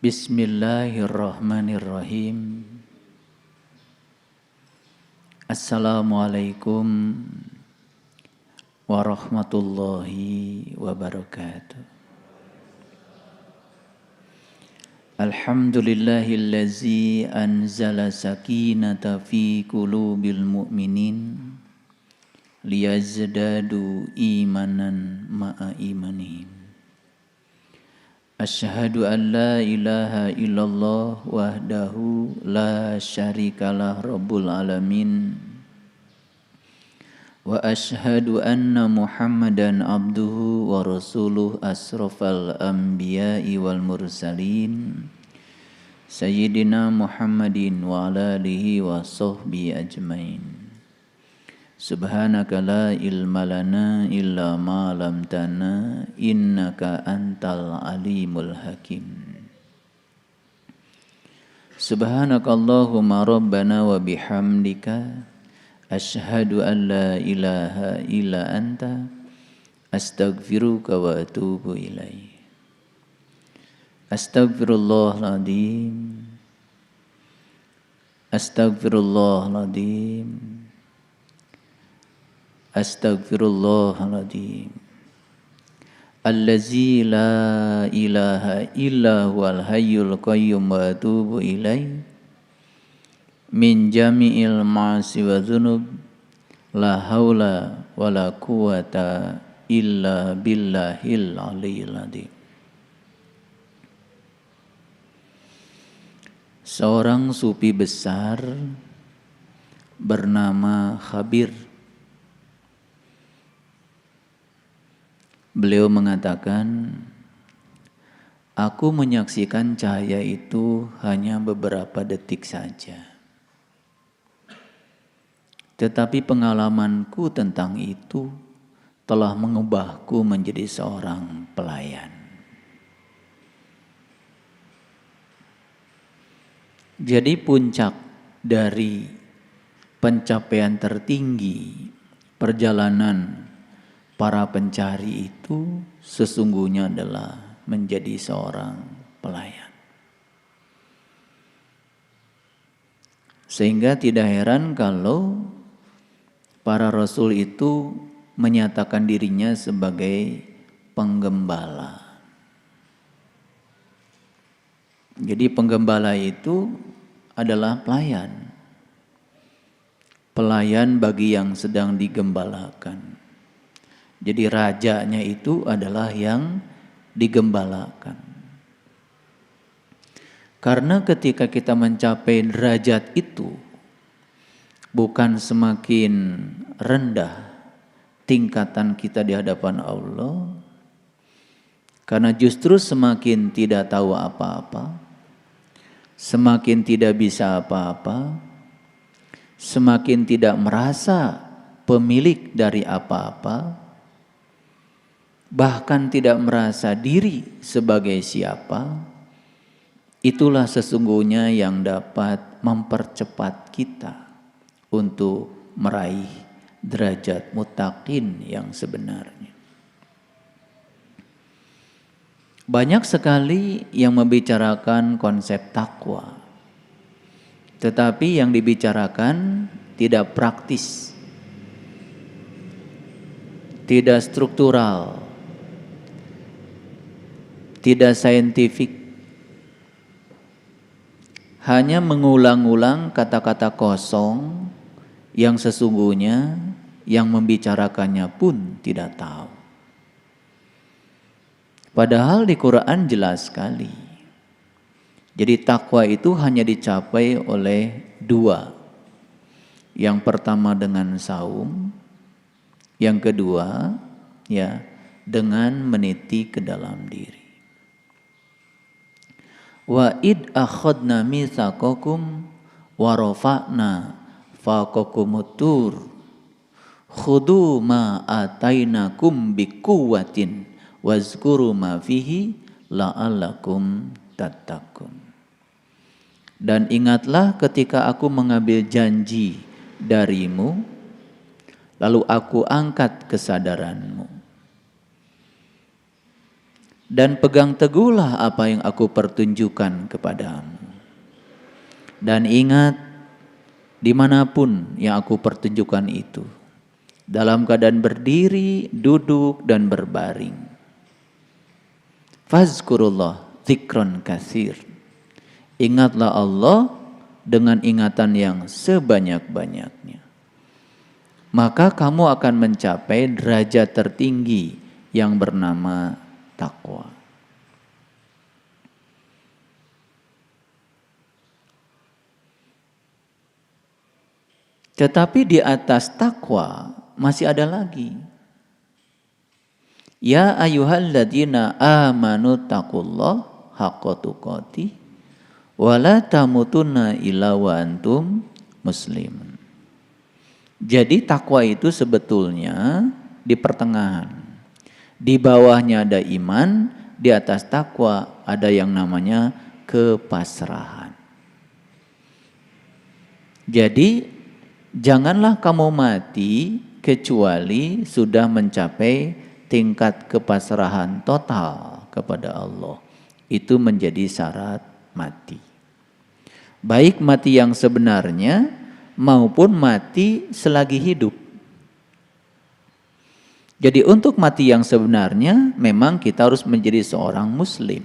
Bismillahirrahmanirrahim. Assalamualaikum warahmatullahi wabarakatuh. Alhamdulillahillazi anzala sakinata fi qulubil mu'minin liyazdadu imanan ma'a imanihim. Asyhadu an la ilaha illallah wahdahu la syarikalah rabbul alamin. Wa asyhadu anna Muhammadan abduhu wa rasuluh asrafal anbiya'i wal mursalin. Sayyidina Muhammadin wa ala alihi wa sahbihi ajmain. Subhanaka la ilma lana illa ma 'allamtana innaka antal alimul hakim. Subhanaka Allahumma rabbana wa bihamdika asyhadu an la ilaha illa anta astaghfiruka wa atubu ilaik. Astaghfirullahaladzim. Astaghfirullahaladzim. Astaghfirullahaladzim. Allazi la ilaha illa huwal hayyul qayyum wa atubu ilaih. Min jami'il ma'asi wa dhunub. La hawla wa la quwata illa billahil aliyyil adzim. Seorang sufi besar bernama Khabir. Beliau mengatakan, aku menyaksikan cahaya itu hanya beberapa detik saja. Tetapi pengalamanku tentang itu telah mengubahku menjadi seorang pelayan. Jadi puncak dari pencapaian tertinggi perjalanan para pencari itu sesungguhnya adalah menjadi seorang pelayan. Sehingga tidak heran kalau para rasul itu menyatakan dirinya sebagai penggembala. Jadi penggembala itu adalah pelayan. Pelayan bagi yang sedang digembalakan. Jadi rajanya itu adalah yang digembalakan. Karena ketika kita mencapai derajat itu, bukan semakin rendah tingkatan kita di hadapan Allah, karena justru semakin tidak tahu apa-apa, semakin tidak bisa apa-apa, semakin tidak merasa pemilik dari apa-apa, bahkan tidak merasa diri sebagai siapa, itulah sesungguhnya yang dapat mempercepat kita untuk meraih derajat muttaqin yang sebenarnya. Banyak sekali yang membicarakan konsep takwa, tetapi yang dibicarakan tidak praktis, tidak struktural, tidak saintifik, hanya mengulang-ulang kata-kata kosong yang sesungguhnya yang membicarakannya pun tidak tahu. Padahal di Quran jelas sekali. Jadi takwa itu hanya dicapai oleh dua. Yang pertama dengan saum, yang kedua ya dengan meniti ke dalam diri. Wa id akhadna mitsaqakum wa rafa'na fawqakumut tur khudu ma atainakum biquwwatin wazkuru ma fihi la'allakum tattaqun. Dan ingatlah ketika aku mengambil janji darimu, lalu aku angkat kesadaranmu. dan pegang teguhlah apa yang aku pertunjukkan kepadamu. Dan ingat, dimanapun yang aku pertunjukkan itu, dalam keadaan berdiri, duduk, dan berbaring, fazkurullah dzikron katsir. Ingatlah Allah dengan ingatan yang sebanyak-banyaknya. Maka kamu akan mencapai derajat tertinggi yang bernama takwa. Tetapi di atas takwa masih ada lagi. Ya ayyuhalladzina amanu taqullah haqqa tuqatih wa la tamutunna illa wa antum muslimun. Jadi takwa itu sebetulnya di pertengahan. Di bawahnya ada iman, di atas takwa ada yang namanya kepasrahan. Jadi janganlah kamu mati kecuali sudah mencapai tingkat kepasrahan total kepada Allah. Itu menjadi syarat mati. Baik mati yang sebenarnya maupun mati selagi hidup. Jadi untuk mati yang sebenarnya memang kita harus menjadi seorang muslim.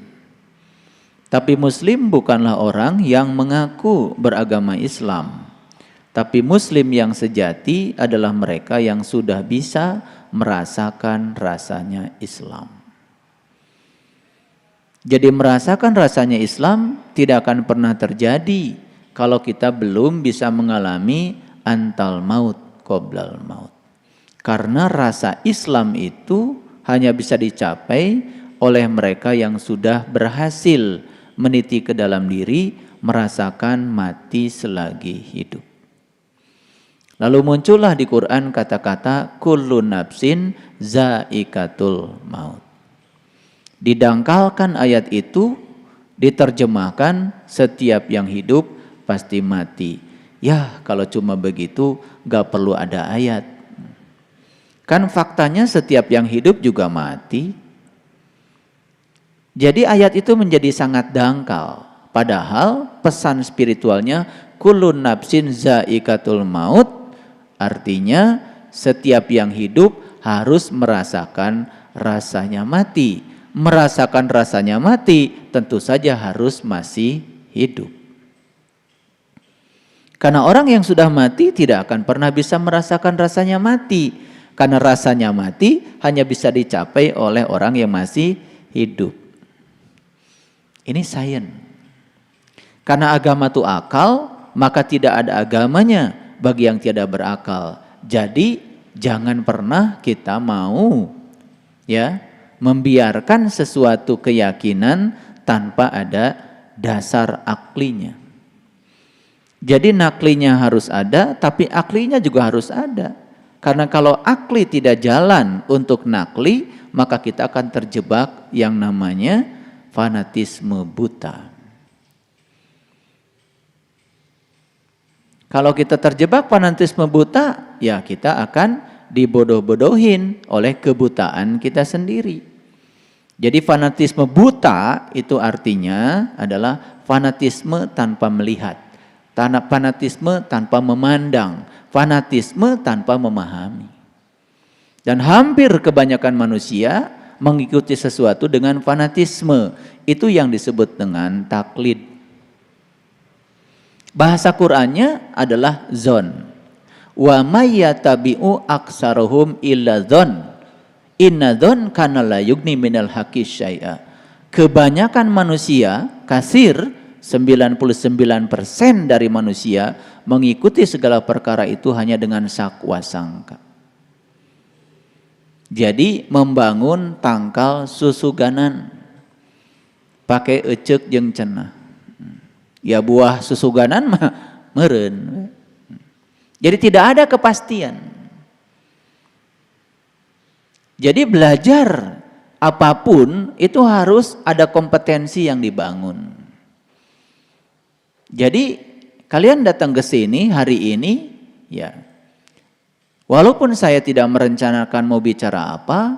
Tapi muslim bukanlah orang yang mengaku beragama Islam. Tapi muslim yang sejati adalah mereka yang sudah bisa merasakan rasanya Islam. Jadi merasakan rasanya Islam tidak akan pernah terjadi kalau kita belum bisa mengalami antal maut qoblal maut. Karena rasa Islam itu hanya bisa dicapai oleh mereka yang sudah berhasil meniti ke dalam diri, merasakan mati selagi hidup. Lalu muncullah di Quran kata-kata kullu nafsin zaikatul maut. Didangkalkan ayat itu, diterjemahkan setiap yang hidup pasti mati. Ya kalau cuma begitu gak perlu ada ayat. Kan faktanya setiap yang hidup juga mati. Jadi ayat itu menjadi sangat dangkal. Padahal pesan spiritualnya kullu nafsin zaikatul maut, artinya setiap yang hidup harus merasakan rasanya mati. Merasakan rasanya mati tentu saja harus masih hidup. Karena orang yang sudah mati tidak akan pernah bisa merasakan rasanya mati. Karena rasanya mati hanya bisa dicapai oleh orang yang masih hidup. Ini sains. Karena agama itu akal, maka tidak ada agamanya bagi yang tidak berakal. Jadi jangan pernah kita mau membiarkan sesuatu keyakinan tanpa ada dasar aklinya. Jadi naklinya harus ada, tapi aklinya juga harus ada. Karena kalau akli tidak jalan untuk nakli, maka kita akan terjebak yang namanya fanatisme buta. Kalau kita terjebak fanatisme buta, ya kita akan dibodoh-bodohin oleh kebutaan kita sendiri. Jadi fanatisme buta itu artinya adalah fanatisme tanpa melihat, fanatisme tanpa memandang, fanatisme tanpa memahami. Dan hampir kebanyakan manusia mengikuti sesuatu dengan fanatisme. Itu yang disebut dengan taklid. Bahasa Qur'annya adalah zon. Wa may yatabi'u aksaruhum illa zon. Inna zon kana la yugni minal haqqi syai'a. Kebanyakan manusia, kasir 99% dari manusia mengikuti segala perkara itu hanya dengan sakwa sangka. Jadi membangun tangkal susuganan pakai ecek jeung cenah. Ya buah susuganan mah meureun. Jadi tidak ada kepastian. Jadi belajar apapun itu harus ada kompetensi yang dibangun. Jadi kalian datang ke sini hari ini, ya, walaupun saya tidak merencanakan mau bicara apa,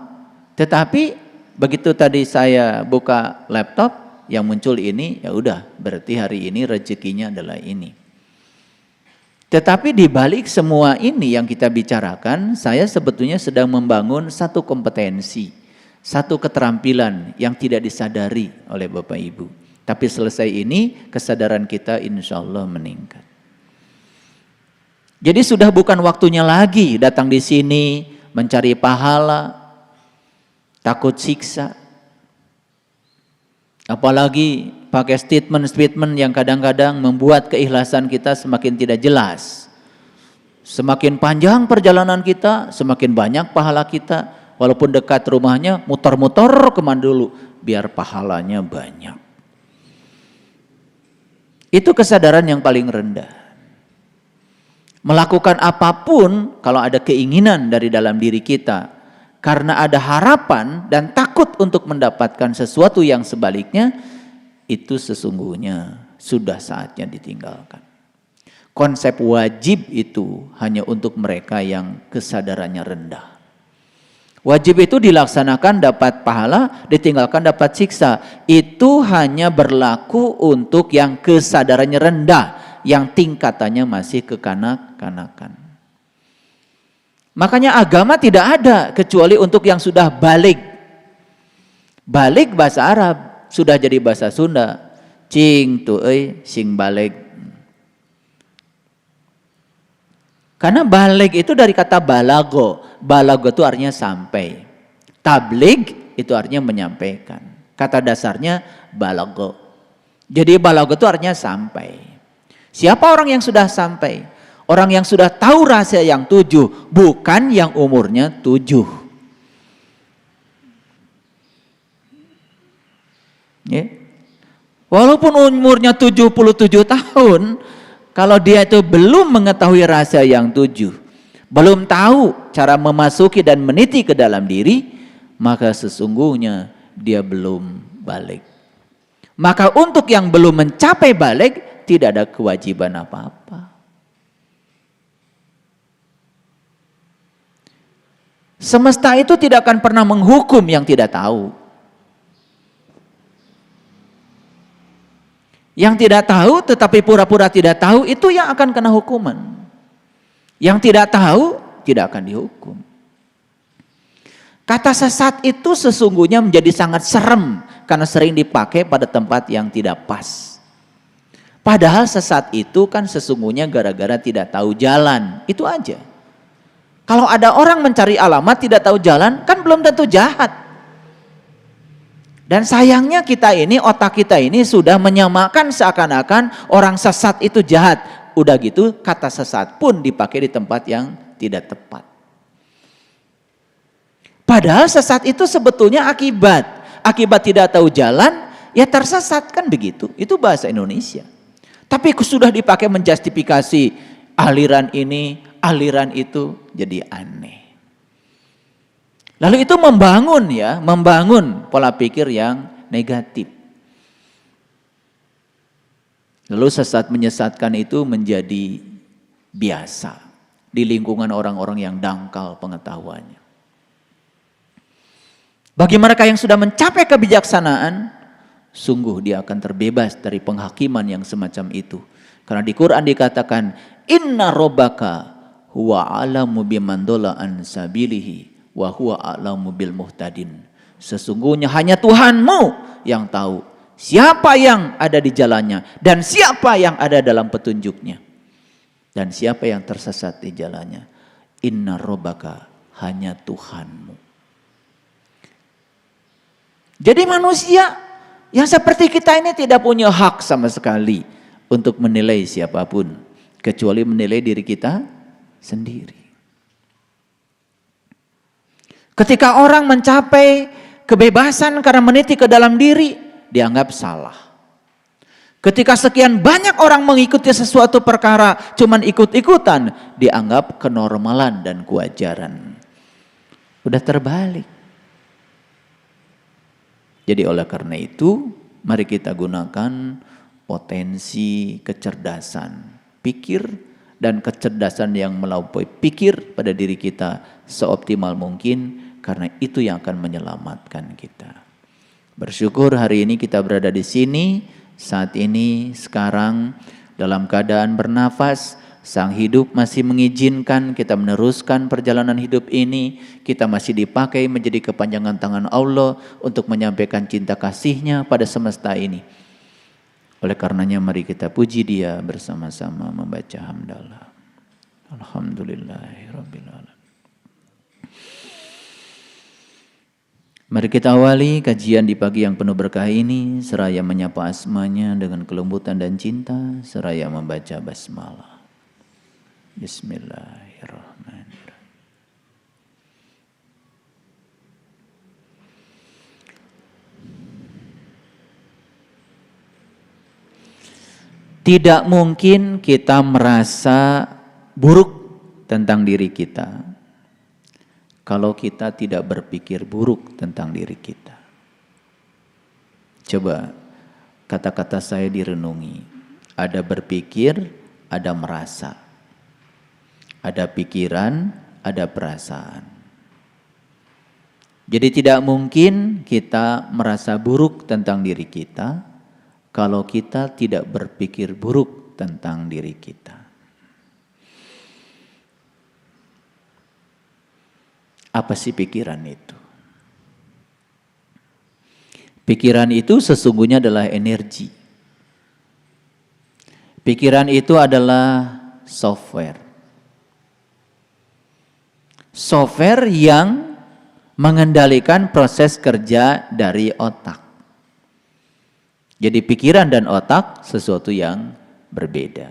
tetapi Begitu tadi saya buka laptop, yang muncul ini, ya udah, berarti hari ini rezekinya adalah ini. Tetapi di balik semua ini yang kita bicarakan, saya sebetulnya sedang membangun satu kompetensi, satu keterampilan yang tidak disadari oleh Bapak Ibu. Tapi selesai ini, kesadaran kita insya Allah meningkat. Jadi sudah bukan waktunya lagi datang di sini mencari pahala, takut siksa. Apalagi pakai statement-statement yang kadang-kadang membuat keikhlasan kita semakin tidak jelas. Semakin panjang perjalanan kita, semakin banyak pahala kita. Walaupun dekat rumahnya, muter-muter kemana dulu, biar pahalanya banyak. Itu kesadaran yang paling rendah. Melakukan apapun kalau ada keinginan dari dalam diri kita, karena ada harapan dan takut untuk mendapatkan sesuatu yang sebaliknya, itu sesungguhnya sudah saatnya ditinggalkan. Konsep wajib itu hanya untuk mereka yang kesadarannya rendah. Wajib itu dilaksanakan dapat pahala, ditinggalkan dapat siksa. Itu hanya berlaku untuk yang kesadarannya rendah, yang tingkatannya masih kekanak-kanakan. Makanya agama tidak ada kecuali untuk yang sudah balik. Balik bahasa Arab, sudah jadi bahasa Sunda. Cing tu sing balik. Karena balik itu dari kata balago. Balago itu artinya sampai. Tablig itu artinya menyampaikan. Kata dasarnya balago. Jadi balago itu artinya sampai. Siapa orang yang sudah sampai? Orang yang sudah tahu rahasia yang 7, bukan yang umurnya 7. Ya. Walaupun umurnya 77 tahun, kalau dia itu belum mengetahui rahasia yang 7, belum tahu cara memasuki dan meniti ke dalam diri, maka sesungguhnya dia belum balik. Maka untuk yang belum mencapai balik, tidak ada kewajiban apa-apa. Semesta itu tidak akan pernah menghukum yang tidak tahu. Yang tidak tahu tetapi pura-pura tidak tahu, itu yang akan kena hukuman. Yang tidak tahu tidak akan dihukum. Kata sesat itu sesungguhnya menjadi sangat serem karena sering dipakai pada tempat yang tidak pas. Padahal sesat itu kan sesungguhnya gara-gara tidak tahu jalan, itu aja. Kalau ada orang mencari alamat tidak tahu jalan, kan belum tentu jahat. Dan sayangnya kita ini, otak kita ini sudah menyamakan seakan-akan orang sesat itu jahat. Udah gitu kata sesat pun dipakai di tempat yang tidak tepat. Padahal sesat itu sebetulnya akibat. Akibat tidak tahu jalan, ya tersesat, kan begitu. Itu bahasa Indonesia. Tapi sudah dipakai menjustifikasi aliran ini, aliran itu, jadi aneh. Lalu itu membangun pola pikir yang negatif. Lalu sesat menyesatkan itu menjadi biasa di lingkungan orang-orang yang dangkal pengetahuannya. Bagi mereka yang sudah mencapai kebijaksanaan, sungguh dia akan terbebas dari penghakiman yang semacam itu. Karena di Quran dikatakan, Inna robbaka huwa a'lamu biman dola an sabilihi wa huwa a'lamu bil muhtadin. Sesungguhnya hanya Tuhanmu yang tahu siapa yang ada di jalannya dan siapa yang ada dalam petunjuknya dan siapa yang tersesat di jalannya. Inna robbaka, hanya Tuhanmu. Jadi manusia yang seperti kita ini tidak punya hak sama sekali untuk menilai siapapun kecuali menilai diri kita sendiri. Ketika orang mencapai kebebasan karena meniti ke dalam diri, dianggap salah. Ketika sekian banyak orang mengikuti sesuatu perkara cuman ikut-ikutan, dianggap kenormalan dan kewajaran. Udah terbalik. Jadi oleh karena itu, mari kita gunakan potensi kecerdasan pikir dan kecerdasan yang melampaui pikir pada diri kita seoptimal mungkin, karena itu yang akan menyelamatkan kita. Bersyukur hari ini kita berada di sini, saat ini, sekarang, dalam keadaan bernafas. Sang hidup masih mengizinkan kita meneruskan perjalanan hidup ini. Kita masih dipakai menjadi kepanjangan tangan Allah untuk menyampaikan cinta kasih-Nya pada semesta ini. Oleh karenanya mari kita puji Dia bersama-sama membaca hamdalah. Alhamdulillahirabbil alamin. Mari kita awali kajian di pagi yang penuh berkah ini seraya menyapa asma-Nya dengan kelembutan dan cinta seraya membaca basmalah. Bismillahirrahmanirrahim. Tidak mungkin kita merasa buruk tentang diri kita kalau kita tidak berpikir buruk tentang diri kita. Coba kata-kata saya direnungi. Ada berpikir, ada merasa. Ada pikiran, ada perasaan. Jadi tidak mungkin kita merasa buruk tentang diri kita kalau kita tidak berpikir buruk tentang diri kita. Apa sih pikiran itu? Pikiran itu sesungguhnya adalah energi. Pikiran itu adalah software. Software yang mengendalikan proses kerja dari otak. Jadi pikiran dan otak sesuatu yang berbeda.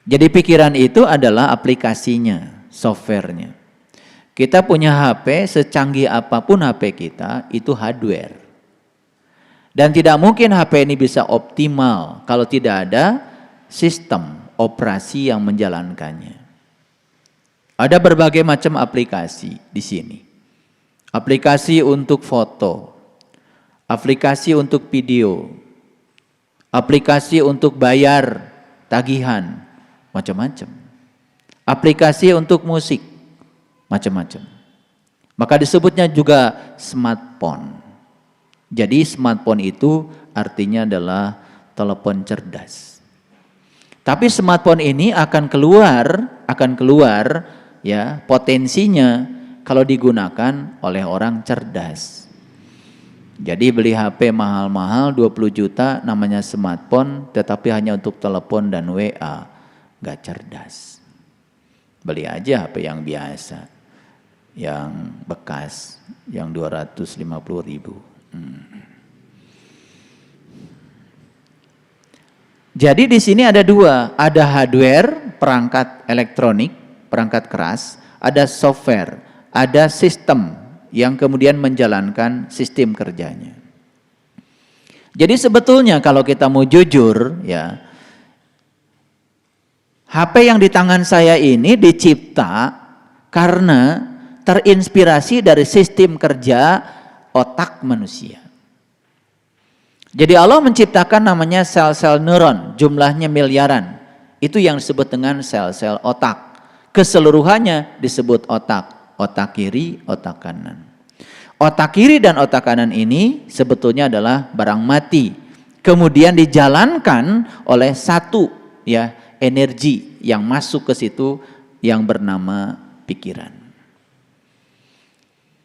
Jadi pikiran itu adalah aplikasinya, softwarenya. Kita punya HP, secanggih apapun HP kita, itu hardware. Dan tidak mungkin HP ini bisa optimal kalau tidak ada sistem operasi yang menjalankannya. Ada berbagai macam aplikasi di sini. Aplikasi untuk foto, aplikasi untuk video, aplikasi untuk bayar tagihan, macam-macam. Aplikasi untuk musik, macam-macam. Maka disebutnya juga smartphone. Jadi smartphone itu artinya adalah telepon cerdas. Tapi smartphone ini akan keluar ya potensinya kalau digunakan oleh orang cerdas. Jadi beli HP mahal-mahal 20 juta namanya smartphone tetapi hanya untuk telepon dan WA, gak cerdas. Beli aja HP yang biasa, yang bekas, yang 250 ribu. Jadi di sini ada dua, ada hardware, perangkat elektronik, perangkat keras, ada software, ada sistem yang kemudian menjalankan sistem kerjanya. Jadi sebetulnya kalau kita mau jujur ya, HP yang di tangan saya ini dicipta karena terinspirasi dari sistem kerja otak manusia. Jadi Allah menciptakan namanya sel-sel neuron, jumlahnya miliaran. Itu yang disebut dengan sel-sel otak. Keseluruhannya disebut otak. Otak kiri, otak kanan. Otak kiri dan otak kanan ini sebetulnya adalah barang mati. Kemudian dijalankan oleh satu ya energi yang masuk ke situ yang bernama pikiran.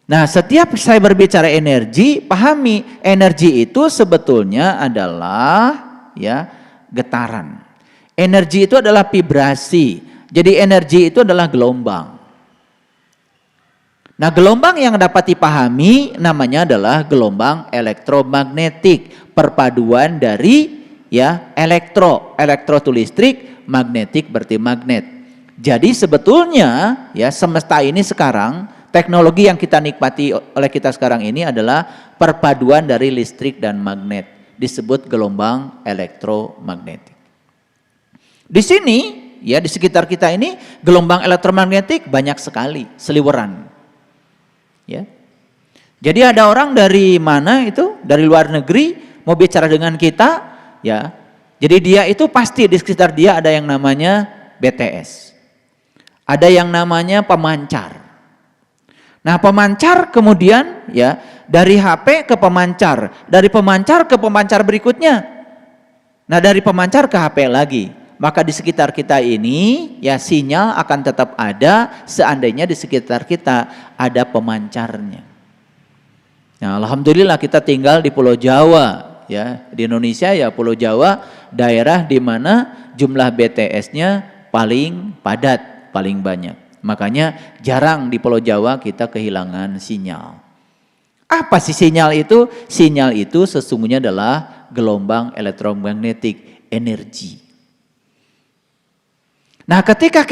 Nah, setiap saya berbicara energi, pahami energi itu sebetulnya adalah ya getaran. Energi itu adalah vibrasi. Jadi energi itu adalah gelombang. Nah, gelombang yang dapat dipahami namanya adalah gelombang elektromagnetik, perpaduan dari ya elektro itu listrik, magnetik berarti magnet. Jadi sebetulnya ya semesta ini sekarang teknologi yang kita nikmati oleh kita sekarang ini adalah perpaduan dari listrik dan magnet, disebut gelombang elektromagnetik. Di sini ya di sekitar kita ini gelombang elektromagnetik banyak sekali, seliweran. Ya. Jadi ada orang dari mana itu, dari luar negeri mau bicara dengan kita, ya. Jadi dia itu pasti di sekitar dia ada yang namanya BTS. Ada yang namanya pemancar. Nah, pemancar kemudian ya dari HP ke pemancar, dari pemancar ke pemancar berikutnya. Nah, dari pemancar ke HP lagi. Maka di sekitar kita ini ya sinyal akan tetap ada seandainya di sekitar kita ada pemancarnya. Nah, alhamdulillah kita tinggal di Pulau Jawa ya. Di Indonesia ya Pulau Jawa daerah di mana jumlah BTS-nya paling padat, paling banyak. Makanya jarang di Pulau Jawa kita kehilangan sinyal. Apa sih sinyal itu? Sinyal itu sesungguhnya adalah gelombang elektromagnetik, energi. Nah, ketika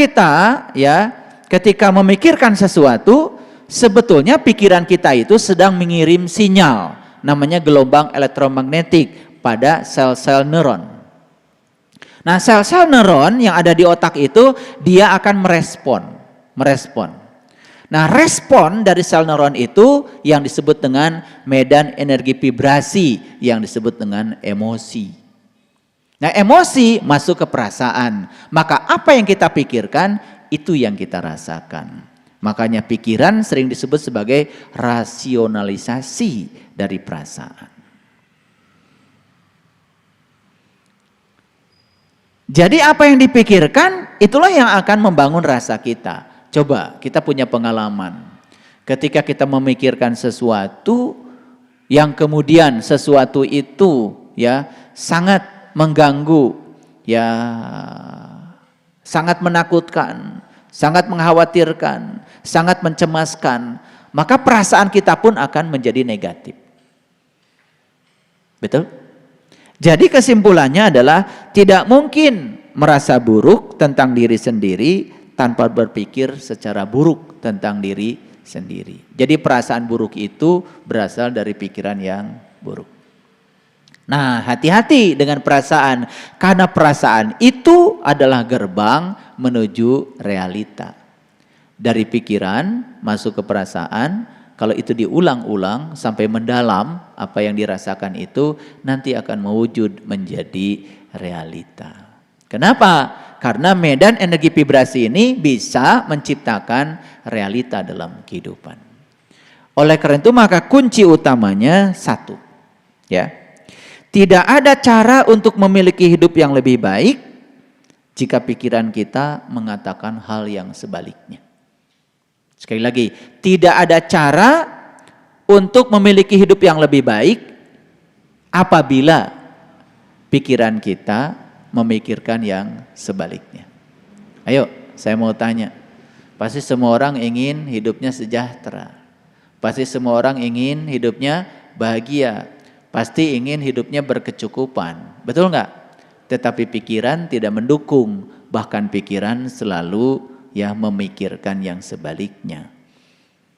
ketika memikirkan sesuatu, sebetulnya pikiran kita itu sedang mengirim sinyal, namanya gelombang elektromagnetik pada sel-sel neuron. Nah, sel-sel neuron yang ada di otak itu dia akan merespon. Nah, respon dari sel neuron itu yang disebut dengan medan energi vibrasi yang disebut dengan emosi. Nah, emosi masuk ke perasaan. Maka apa yang kita pikirkan itu yang kita rasakan. Makanya pikiran sering disebut sebagai rasionalisasi dari perasaan. Jadi apa yang dipikirkan itulah yang akan membangun rasa kita. Coba kita punya pengalaman. Ketika kita memikirkan sesuatu yang kemudian sesuatu itu ya sangat mengganggu, ya sangat menakutkan, sangat mengkhawatirkan, sangat mencemaskan, maka perasaan kita pun akan menjadi negatif. Betul? Jadi kesimpulannya adalah tidak mungkin merasa buruk tentang diri sendiri tanpa berpikir secara buruk tentang diri sendiri. Jadi perasaan buruk itu berasal dari pikiran yang buruk. Nah, hati-hati dengan perasaan, karena perasaan itu adalah gerbang menuju realita. Dari pikiran masuk ke perasaan, kalau itu diulang-ulang sampai mendalam, apa yang dirasakan itu nanti akan mewujud menjadi realita. Kenapa? Karena medan energi vibrasi ini bisa menciptakan realita dalam kehidupan. Oleh karena itu maka kunci utamanya satu, ya. Tidak ada cara untuk memiliki hidup yang lebih baik jika pikiran kita mengatakan hal yang sebaliknya. Sekali lagi, tidak ada cara untuk memiliki hidup yang lebih baik apabila pikiran kita memikirkan yang sebaliknya. Ayo, saya mau tanya. Pasti semua orang ingin hidupnya sejahtera. Pasti semua orang ingin hidupnya bahagia. Pasti ingin hidupnya berkecukupan. Betul nggak? Tetapi pikiran tidak mendukung. Bahkan pikiran selalu ya memikirkan yang sebaliknya.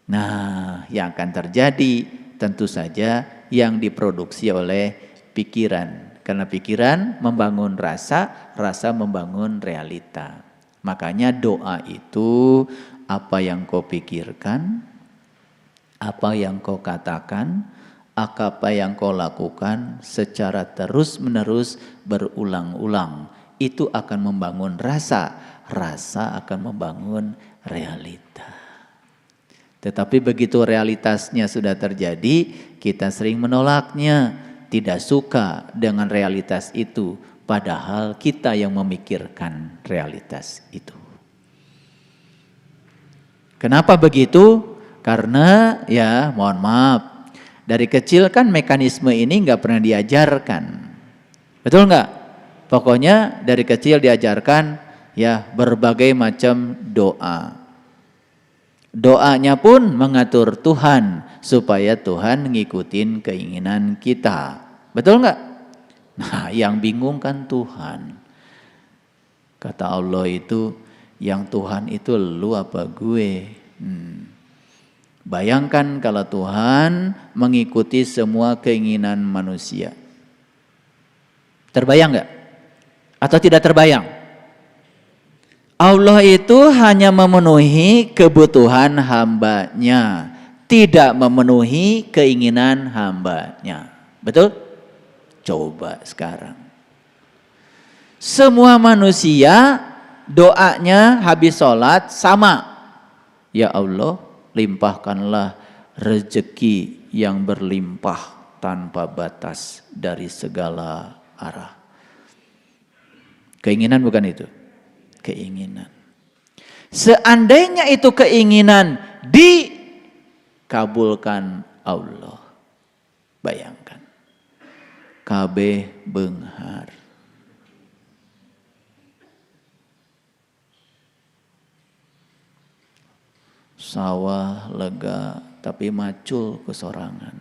Nah, yang akan terjadi tentu saja yang diproduksi oleh pikiran. Karena pikiran membangun rasa, rasa membangun realita. Makanya doa itu apa yang kau pikirkan, apa yang kau katakan, apa yang kau lakukan secara terus-menerus berulang-ulang. Itu akan membangun rasa, rasa akan membangun realita. Tetapi begitu realitasnya sudah terjadi, kita sering menolaknya, tidak suka dengan realitas itu, padahal kita yang memikirkan realitas itu. Kenapa begitu? Karena ya mohon maaf, dari kecil kan mekanisme ini nggak pernah diajarkan. Betul nggak? Pokoknya dari kecil diajarkan ya berbagai macam doa. Doanya pun mengatur Tuhan supaya Tuhan ngikutin keinginan kita. Betul nggak? Nah, yang bingung kan Tuhan. Kata Allah itu, yang Tuhan itu lu apa gue? Bayangkan kalau Tuhan mengikuti semua keinginan manusia. Terbayang nggak? Atau tidak terbayang? Allah itu hanya memenuhi kebutuhan hambanya, tidak memenuhi keinginan hambanya. Betul? Coba sekarang. Semua manusia doanya habis sholat sama. Ya Allah, limpahkanlah rezeki yang berlimpah tanpa batas dari segala arah. Keinginan bukan itu? Keinginan. Seandainya itu keinginan dikabulkan Allah. Bayangkan. Kabeh beunghar. Sawah lega tapi macul kesorangan.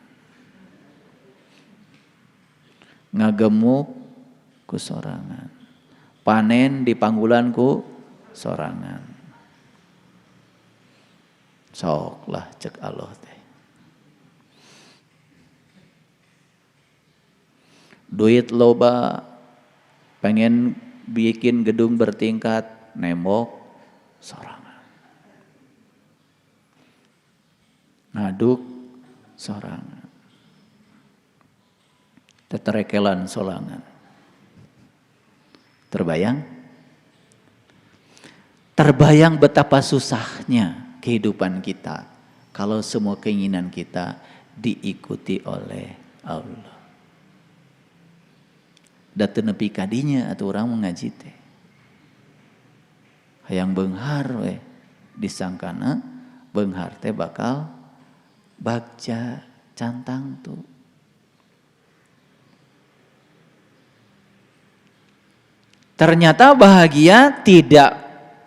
Ngagemuk kesorangan. Panen di panggulanku sorangan. Sok lah cek Allah teh. Duit loba, pengen bikin gedung bertingkat, nembok sorangan. Ngaduk sorangan. Teterekelan solangan. Terbayang? Terbayang betapa susahnya kehidupan kita kalau semua keinginan kita diikuti oleh Allah. Da teu nepi ka dinya atuh urang mengaji teh. Hayang beunghar we disangkana beunghar teh bakal bagja cantang tuh. Ternyata bahagia tidak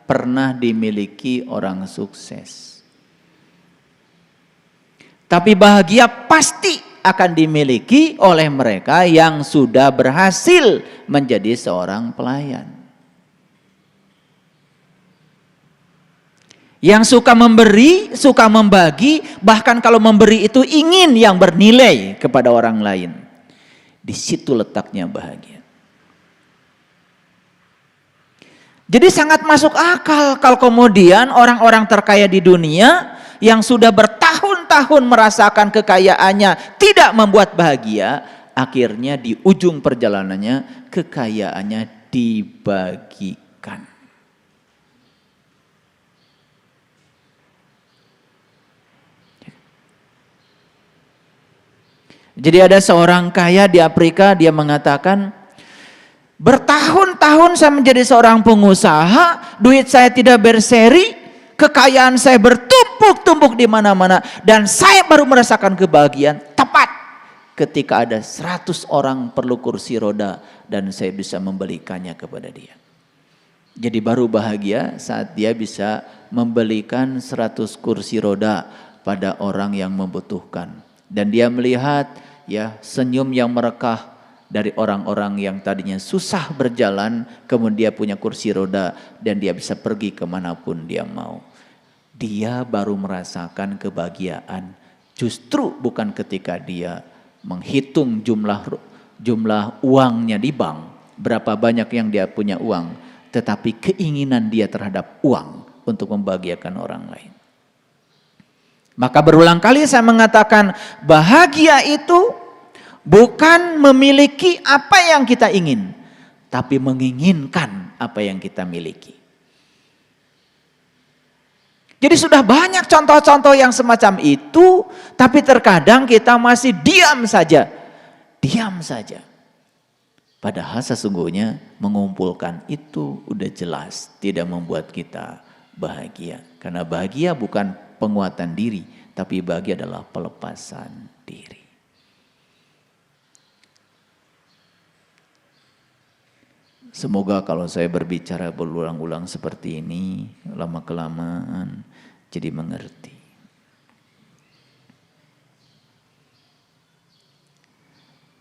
pernah dimiliki orang sukses. Tapi bahagia pasti akan dimiliki oleh mereka yang sudah berhasil menjadi seorang pelayan. Yang suka memberi, suka membagi, bahkan kalau memberi itu ingin yang bernilai kepada orang lain. Di situ letaknya bahagia. Jadi sangat masuk akal kalau kemudian orang-orang terkaya di dunia yang sudah bertahun-tahun merasakan kekayaannya tidak membuat bahagia, akhirnya di ujung perjalanannya kekayaannya dibagikan. Jadi ada seorang kaya di Afrika, dia mengatakan, bertahun-tahun saya menjadi seorang pengusaha, duit saya tidak berseri, kekayaan saya bertumpuk-tumpuk di mana-mana, dan saya baru merasakan kebahagiaan tepat ketika ada 100 orang perlu kursi roda dan saya bisa membelikannya kepada dia. Jadi baru bahagia saat dia bisa membelikan 100 kursi roda pada orang yang membutuhkan, dan dia melihat ya senyum yang merekah dari orang-orang yang tadinya susah berjalan, kemudian dia punya kursi roda dan dia bisa pergi kemanapun dia mau. Dia baru merasakan kebahagiaan justru bukan ketika dia menghitung jumlah uangnya di bank, berapa banyak yang dia punya uang, tetapi keinginan dia terhadap uang untuk membahagiakan orang lain. Maka berulang kali saya mengatakan bahagia itu bukan memiliki apa yang kita ingin, tapi menginginkan apa yang kita miliki. Jadi sudah banyak contoh-contoh yang semacam itu, tapi terkadang kita masih diam saja. Diam saja. Padahal sesungguhnya mengumpulkan itu udah jelas tidak membuat kita bahagia. Karena bahagia bukan penguatan diri, tapi bahagia adalah pelepasan diri. Semoga kalau saya berbicara berulang-ulang seperti ini, lama-kelamaan jadi mengerti.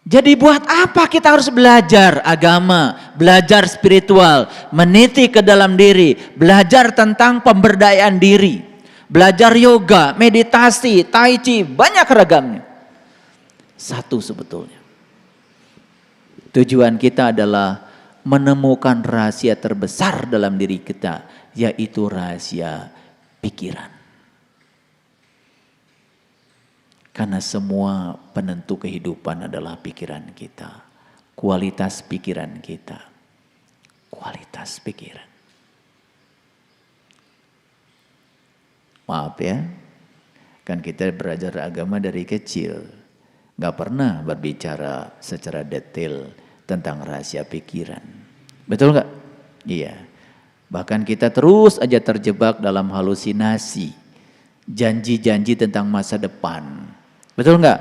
Jadi buat apa kita harus belajar agama, belajar spiritual, meniti ke dalam diri, belajar tentang pemberdayaan diri, belajar yoga, meditasi, tai chi, banyak ragamnya. Satu sebetulnya. Tujuan kita adalah menemukan rahasia terbesar dalam diri kita, yaitu rahasia pikiran. Karena semua penentu kehidupan adalah pikiran kita, kualitas pikiran kita, kualitas pikiran. Maaf ya, Kan kita belajar agama dari kecil, nggak pernah berbicara secara detail tentang rahasia pikiran. Betul nggak? Iya. Bahkan kita terus aja terjebak dalam halusinasi, janji-janji tentang masa depan. Betul nggak?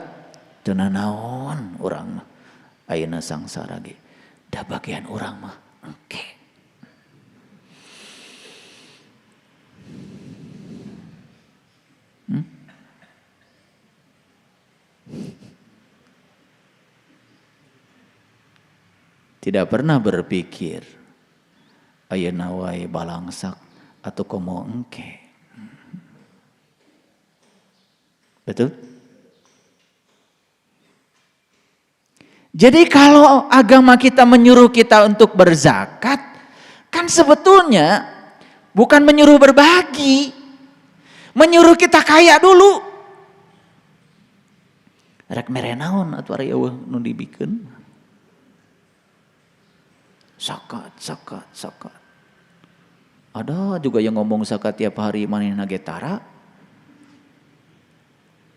Teu naon urang mah. Ayeuna sangsara ge. Da bagian urang mah engke. Tidak pernah berpikir ayeuna wae balangsak atau komo engke. Betul? Jadi kalau agama kita menyuruh kita untuk berzakat, kan sebetulnya bukan menyuruh berbagi, menyuruh kita kaya dulu. Rek mere naon atuh ari eueuh nu dibikeun? Zakat. Ada juga yang ngomong zakat tiap hari manehna ge tara.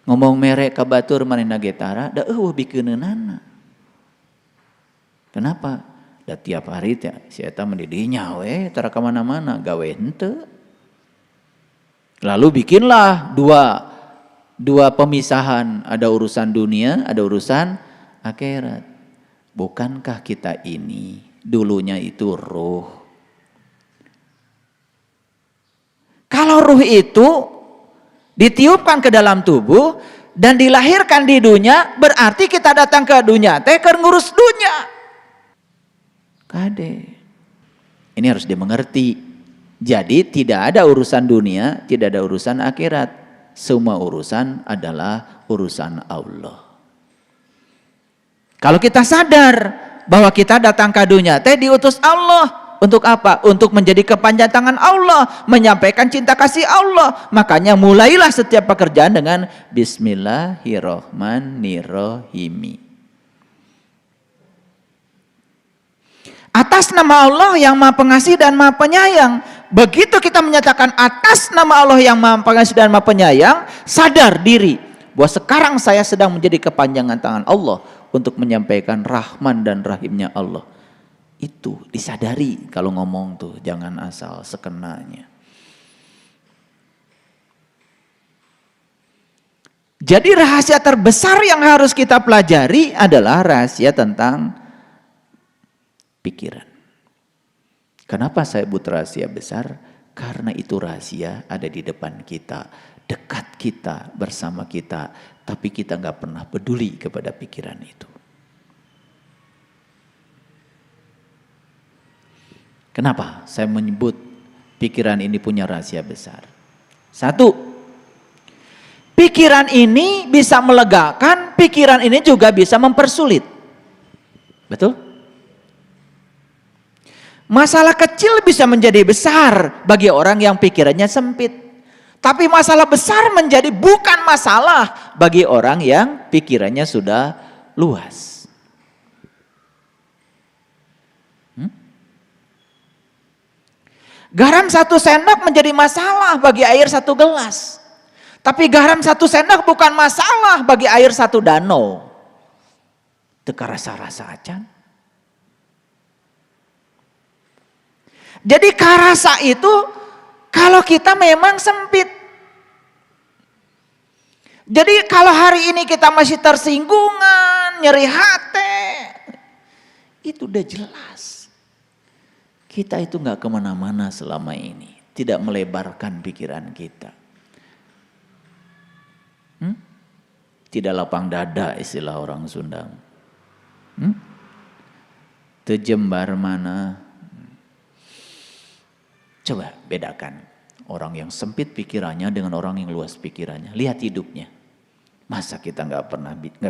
Ngomong mere ka batur manehna ge tara, da eueuh bikeuneunnana. Kenapa? Da tiap hari teh si eta mendidinya we tara ka mana-mana, gawe henteu. Lalu bikinlah dua pemisahan, ada urusan dunia, ada urusan akhirat. Bukankah kita ini dulunya itu ruh? Kalau ruh itu ditiupkan ke dalam tubuh dan dilahirkan di dunia, berarti kita datang ke dunia teh keur ngurus dunia. Kade. Ini harus dimengerti. Jadi tidak ada urusan dunia, tidak ada urusan akhirat. Semua urusan adalah urusan Allah. Kalau kita sadar bahwa kita datang ke dunia teh diutus Allah untuk apa? Untuk menjadi kepanjang tangan Allah, menyampaikan cinta kasih Allah. Makanya mulailah setiap pekerjaan dengan Bismillahirrahmanirrahim. Atas nama Allah yang Maha Pengasih dan Maha Penyayang. Begitu kita menyatakan atas nama Allah yang Maha Pengasih dan Maha Penyayang, sadar diri bahwa sekarang saya sedang menjadi kepanjangan tangan Allah untuk menyampaikan Rahman dan Rahimnya Allah. Itu disadari kalau ngomong tuh, jangan asal sekenanya. Jadi rahasia terbesar yang harus kita pelajari adalah rahasia tentang pikiran. Kenapa saya sebut rahasia besar? Karena itu rahasia ada di depan kita, dekat kita, bersama kita, tapi kita nggak pernah peduli kepada pikiran itu. Kenapa saya menyebut pikiran ini punya rahasia besar? Satu, pikiran ini bisa melegakan, pikiran ini juga bisa mempersulit. Betul? Masalah kecil bisa menjadi besar bagi orang yang pikirannya sempit. Tapi masalah besar menjadi bukan masalah bagi orang yang pikirannya sudah luas. Garam 1 sendok menjadi masalah bagi air 1 gelas. Tapi garam 1 sendok bukan masalah bagi air 1 danau. Teka rasa-rasa acan. Jadi karasa itu kalau kita memang sempit. Jadi kalau hari ini kita masih tersinggungan, nyeri hati, itu udah jelas. Kita itu gak kemana-mana selama ini. Tidak melebarkan pikiran kita. Tidak lapang dada istilah orang Sunda. Tejembar mana. Coba bedakan orang yang sempit pikirannya dengan orang yang luas pikirannya. Lihat hidupnya. Masa kita nggak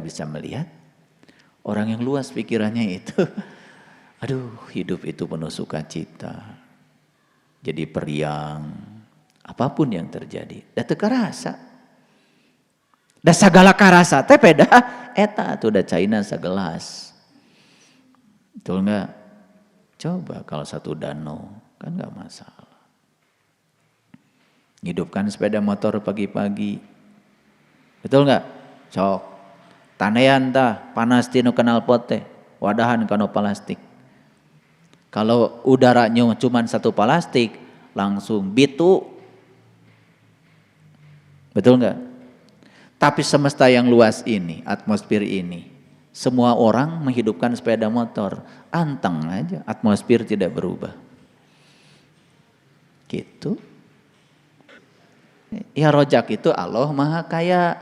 bisa melihat orang yang luas pikirannya itu? Aduh, hidup itu penuh sukacita. Jadi periang. Apapun yang terjadi. Da teu karasa. Da sagala karasa teh beda. Eta tuh da caina sagelas. Betul nggak? Coba kalau 1 danau kan nggak masalah. Hidupkan sepeda motor pagi-pagi, Betul nggak? Sok. Tanean tah panas tinu kenal pot teh. Wadahan kanu plastik. Kalau udaranya cuma satu plastik, langsung bitu. Betul nggak? Tapi semesta yang luas ini, atmosfer ini, semua orang menghidupkan sepeda motor. Anteng aja, atmosfer tidak berubah. Gitu. Ya rojak itu Allah Maha Kaya.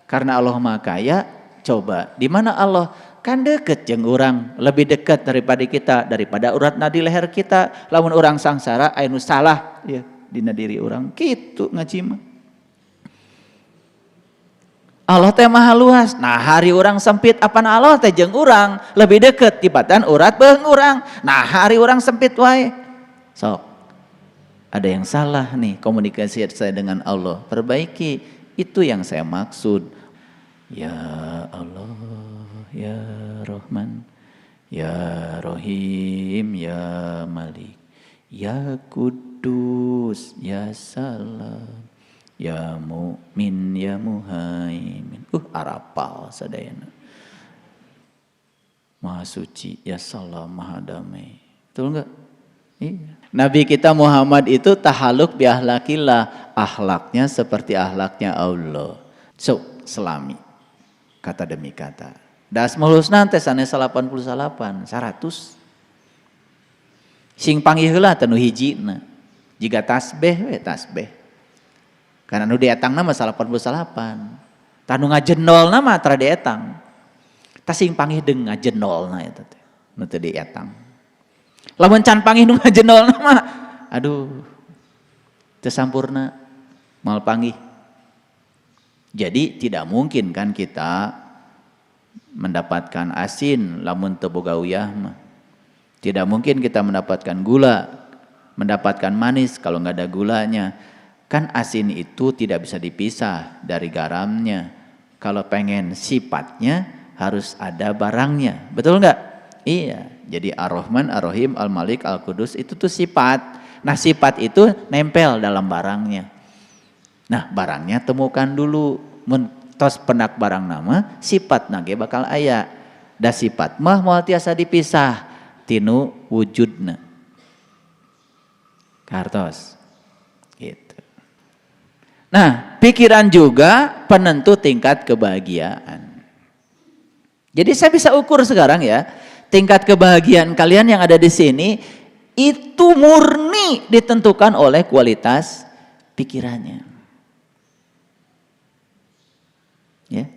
Karena Allah Maha Kaya, coba di mana Allah? Kan deket jeung urang, lebih dekat daripada kita, daripada urat nadi leher kita. Lamun urang sangsara aya nu salah ya dina diri urang. Kitu ngaji mah. Allah teh maha luas. Nah hari orang sempit apaan Allah teh jeung urang lebih deket tibatan urat beung urang. Nah hari orang sempit wae. Sok. Ada yang salah nih komunikasi saya dengan Allah. Perbaiki. Itu yang saya maksud. Ya Allah, ya Rahman, ya Rahim, ya Malik, ya Kudus, ya Salam, ya Mu'min, ya Muhaimin. Arapal sadayana. Maha suci, ya Salam, Maha damai. Betul enggak? Iya. Nabi kita Muhammad itu tahaluk bi ahlakillah, akhlaknya seperti akhlaknya Allah. So, selami. Kata demi kata. Dasmaul Husna teh sanes 88, 100. Sing panggih heula teh nu hijina. Jiga tasbih we tasbih. Karena nu dietangna mah 88. Tanu ngajenolna mah tara dietang. Tas sing panggih deung ngajenolna eta teh. Nu teu dietang. Lamun can panggih nu ngajenolna mah aduh teu sampurna moal panggih. Jadi tidak mungkin kan kita mendapatkan asin lamun teu boga uyah mah. Tidak mungkin kita mendapatkan gula, mendapatkan manis kalau nggak ada gulanya. Kan asin itu tidak bisa dipisah dari garamnya. Kalau pengen sifatnya harus ada barangnya. Betul nggak? Iya. Jadi Ar-Rahman, Ar-Rahim, Al-Malik, Al-Qudus itu tuh sifat. Nah sifat itu nempel dalam barangnya. Nah barangnya temukan dulu. Tos penak barang nama, sifat nage bakal aya. Da sifat mah moal tiasa dipisah tinu wujudna. Kartos. Gitu. Nah, pikiran juga penentu tingkat kebahagiaan. Jadi saya bisa ukur sekarang ya, tingkat kebahagiaan kalian yang ada di sini itu murni ditentukan oleh kualitas pikirannya. Ya,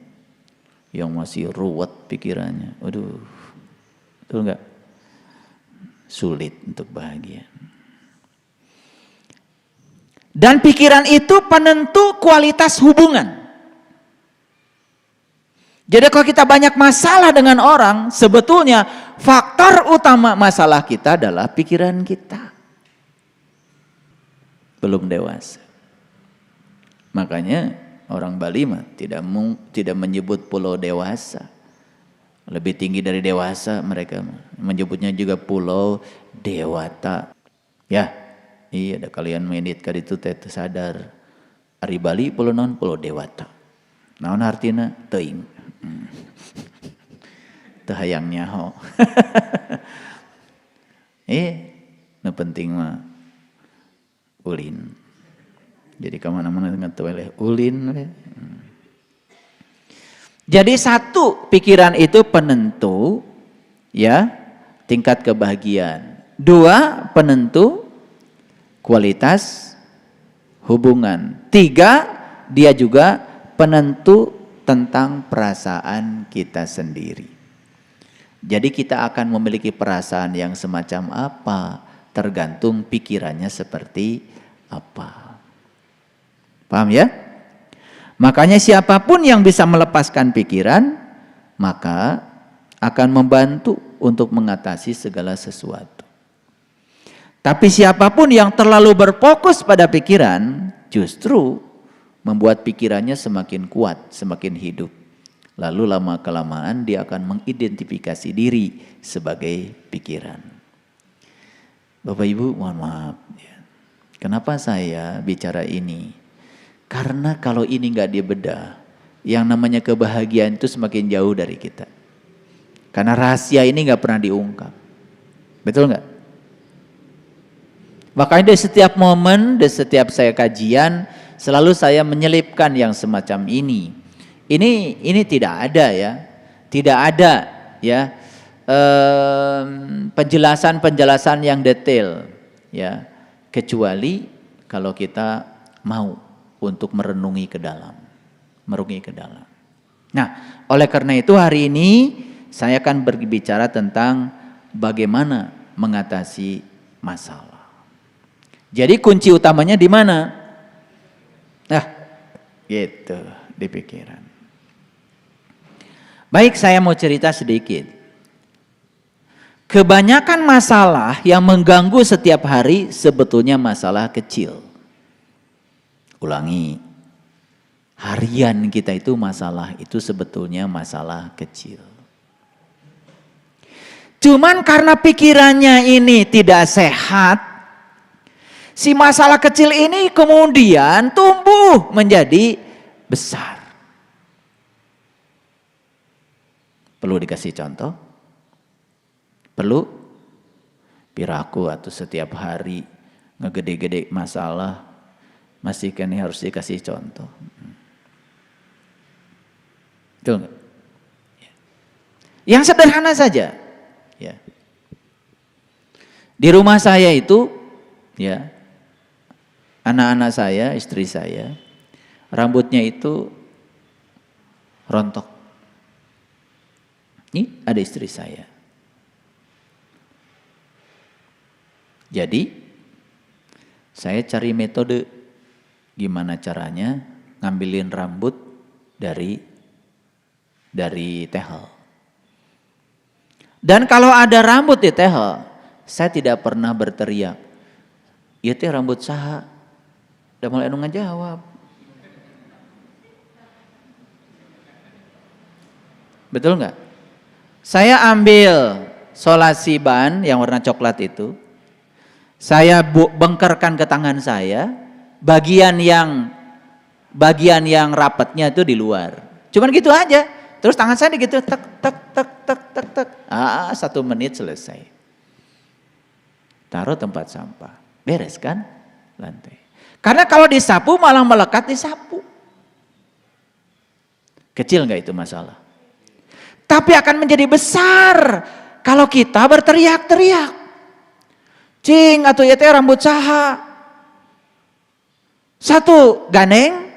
yang masih ruwet pikirannya, aduh, betul nggak? Sulit untuk bahagia. Dan pikiran itu penentu kualitas hubungan. Jadi kalau kita banyak masalah dengan orang, sebetulnya faktor utama masalah kita adalah pikiran kita. Belum dewasa. Makanya orang Bali mah tidak menyebut pulau dewasa. Lebih tinggi dari dewasa mereka menyebutnya juga pulau dewata. Ya, iya ada kalian menit kali itu teh sadar. Ari Bali pulau non pulau dewata. Naon artina teuing. Teu hayang nyaho. Nu penting mah ulin. Jadi kemana-mana ngetoleh ulin. Jadi satu, pikiran itu penentu ya tingkat kebahagiaan. Dua, penentu kualitas hubungan. Tiga, dia juga penentu tentang perasaan kita sendiri. Jadi kita akan memiliki perasaan yang semacam apa, tergantung pikirannya seperti apa. Paham ya? Makanya siapapun yang bisa melepaskan pikiran, maka akan membantu untuk mengatasi segala sesuatu. Tapi siapapun yang terlalu berfokus pada pikiran, justru membuat pikirannya semakin kuat, semakin hidup. Lalu lama-kelamaan dia akan mengidentifikasi diri sebagai pikiran. Bapak Ibu mohon maaf. Kenapa saya bicara ini? Karena kalau ini nggak dibedah, yang namanya kebahagiaan itu semakin jauh dari kita. Karena rahasia ini nggak pernah diungkap. Betul nggak? Makanya di setiap momen, di setiap saya kajian, selalu saya menyelipkan yang semacam ini. Ini tidak ada ya. Tidak ada ya penjelasan-penjelasan yang detail ya, kecuali kalau kita mau untuk merenungi ke dalam. Nah, oleh karena itu hari ini saya akan berbicara tentang bagaimana mengatasi masalah. Jadi kunci utamanya di mana? Nah, gitu, di pikiran. Baik, saya mau cerita sedikit. Kebanyakan masalah yang mengganggu setiap hari sebetulnya masalah kecil. Ulangi, harian kita itu masalah itu sebetulnya masalah kecil. Cuman karena pikirannya ini tidak sehat, si masalah kecil ini kemudian tumbuh menjadi besar. Perlu dikasih contoh? Perlu? Piraku atau setiap hari ngegede-gede masalah, masih kan harus dikasih contoh. Betul nggak? Yang sederhana saja. Ya. Di rumah saya itu, ya, anak-anak saya, istri saya, rambutnya itu rontok. Ini ada istri saya. Jadi, saya cari metode gimana caranya ngambilin rambut dari tehel. Dan kalau ada rambut di tehel, saya tidak pernah berteriak, "Ieu teh rambut saha?" Udah mulai anu ngajawab. Betul nggak? Saya ambil solasi ban yang warna coklat itu, saya bengkerkan ke tangan saya, bagian yang rapatnya itu di luar. Cuman gitu aja. Terus tangan saya gitu, tek tek tek tek tek tek. 1 menit selesai. Taruh tempat sampah. Beres kan? Lantai. Karena kalau disapu malah melekat di sapu. Kecil nggak itu masalah? Tapi akan menjadi besar kalau kita berteriak-teriak. Cing atuh ieu teh rambut saha? 1, gandeng.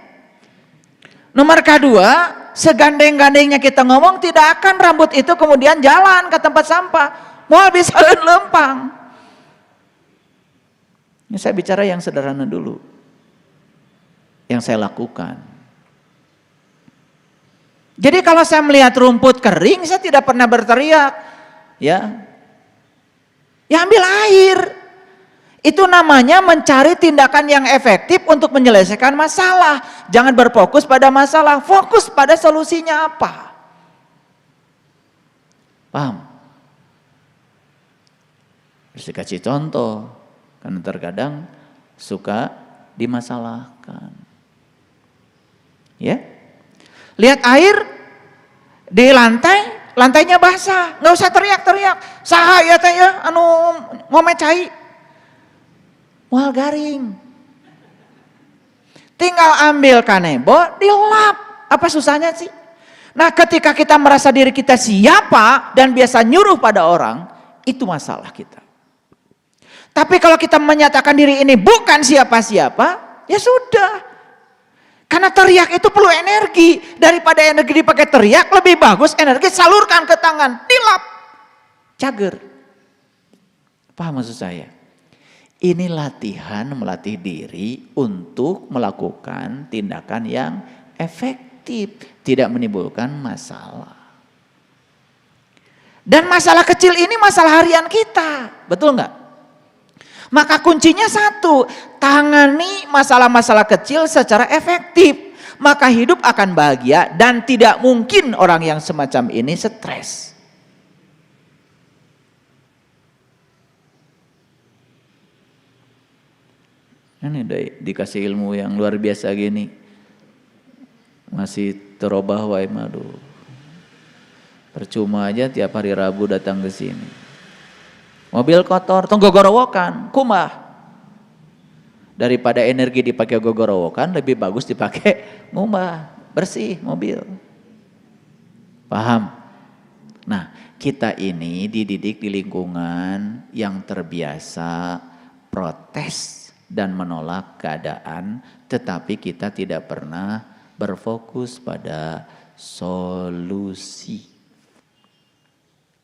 Nomor kedua, segandeng-gandengnya kita ngomong tidak akan rambut itu kemudian jalan ke tempat sampah. Moal bisa lempang. Ini saya bicara yang sederhana dulu. Yang saya lakukan. Jadi kalau saya melihat rumput kering, saya tidak pernah berteriak. Ya ambil air. Itu namanya mencari tindakan yang efektif untuk menyelesaikan masalah. Jangan berfokus pada masalah, fokus pada solusinya apa. Paham? Harus dikasih contoh. Karena terkadang suka dimasalahkan. Ya? Lihat air di lantai, lantainya basah, nggak usah teriak-teriak. Saha ya teh ya, anu ngome cai, moal garing. Tinggal ambil kanebo, dilap. Apa susahnya sih? Nah, ketika kita merasa diri kita siapa dan biasa nyuruh pada orang, itu masalah kita. Tapi kalau kita menyatakan diri ini bukan siapa-siapa, ya sudah. Karena teriak itu perlu energi. Daripada energi dipakai teriak, lebih bagus energi salurkan ke tangan. Dilap. Cager. Paham maksud saya? Ini latihan melatih diri untuk melakukan tindakan yang efektif. Tidak menimbulkan masalah. Dan masalah kecil ini masalah harian kita. Betul nggak? Maka kuncinya 1, tangani masalah-masalah kecil secara efektif. Maka hidup akan bahagia dan tidak mungkin orang yang semacam ini stres. Ini dikasih ilmu yang luar biasa gini. Masih terobah wae aduh. Percuma aja tiap hari Rabu datang ke sini. Mobil kotor, tong gogorowokan, kumah. Daripada energi dipakai gogorowokan, lebih bagus dipakai ngumah, bersih mobil. Paham? Nah, kita ini dididik di lingkungan yang terbiasa protes dan menolak keadaan, tetapi kita tidak pernah berfokus pada solusi.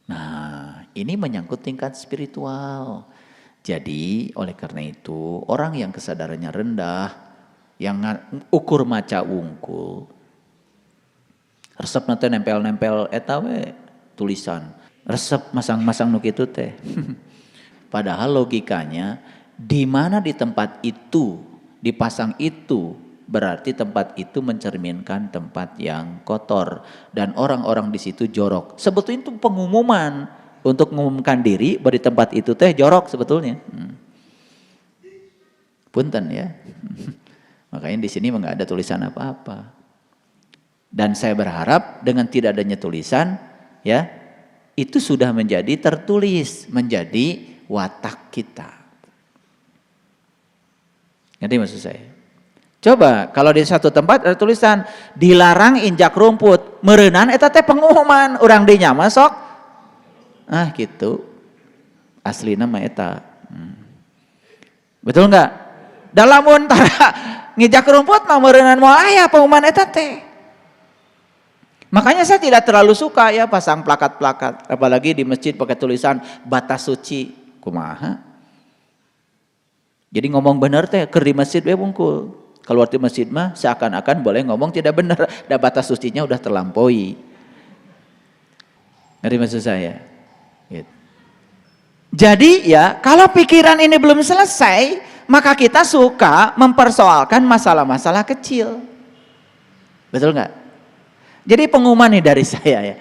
Nah, ini menyangkut tingkat spiritual. Jadi, oleh karena itu, orang yang kesadarannya rendah, yang ukur maca wungkul, resep nanti nempel-nempel eta we tulisan, resep masang-masang nu kitu teh. Padahal logikanya, di mana di tempat itu dipasang itu, berarti tempat itu mencerminkan tempat yang kotor dan orang-orang di situ jorok. Sebetulnya itu pengumuman untuk mengumumkan diri bahwa di tempat itu teh jorok sebetulnya. Punten ya. Makanya di sini nggak ada tulisan apa-apa. Dan saya berharap dengan tidak adanya tulisan, ya, itu sudah menjadi tertulis, menjadi watak kita. Ngerti maksud saya? Coba kalau di satu tempat ada tulisan dilarang injak rumput, meureunnan eta teh pengumuman, urang dinya mah sok. Ah gitu. Aslina mah eta. Betul enggak? Da lamun tara ngijak rumput mah meureunnan moal aya pengumuman eta teh. Makanya saya tidak terlalu suka ya pasang plakat-plakat, apalagi di masjid pakai tulisan batas suci. Kumaha? Jadi ngomong bener teh keur di masjid we bungkul. Kalau di masjid mah seakan-akan boleh ngomong tidak benar, dan batas sucinya udah terlampaui. Ngerti maksud saya? Gitu. Jadi ya kalau pikiran ini belum selesai, maka kita suka mempersoalkan masalah-masalah kecil. Betul nggak? Jadi pengumuman nih dari saya ya.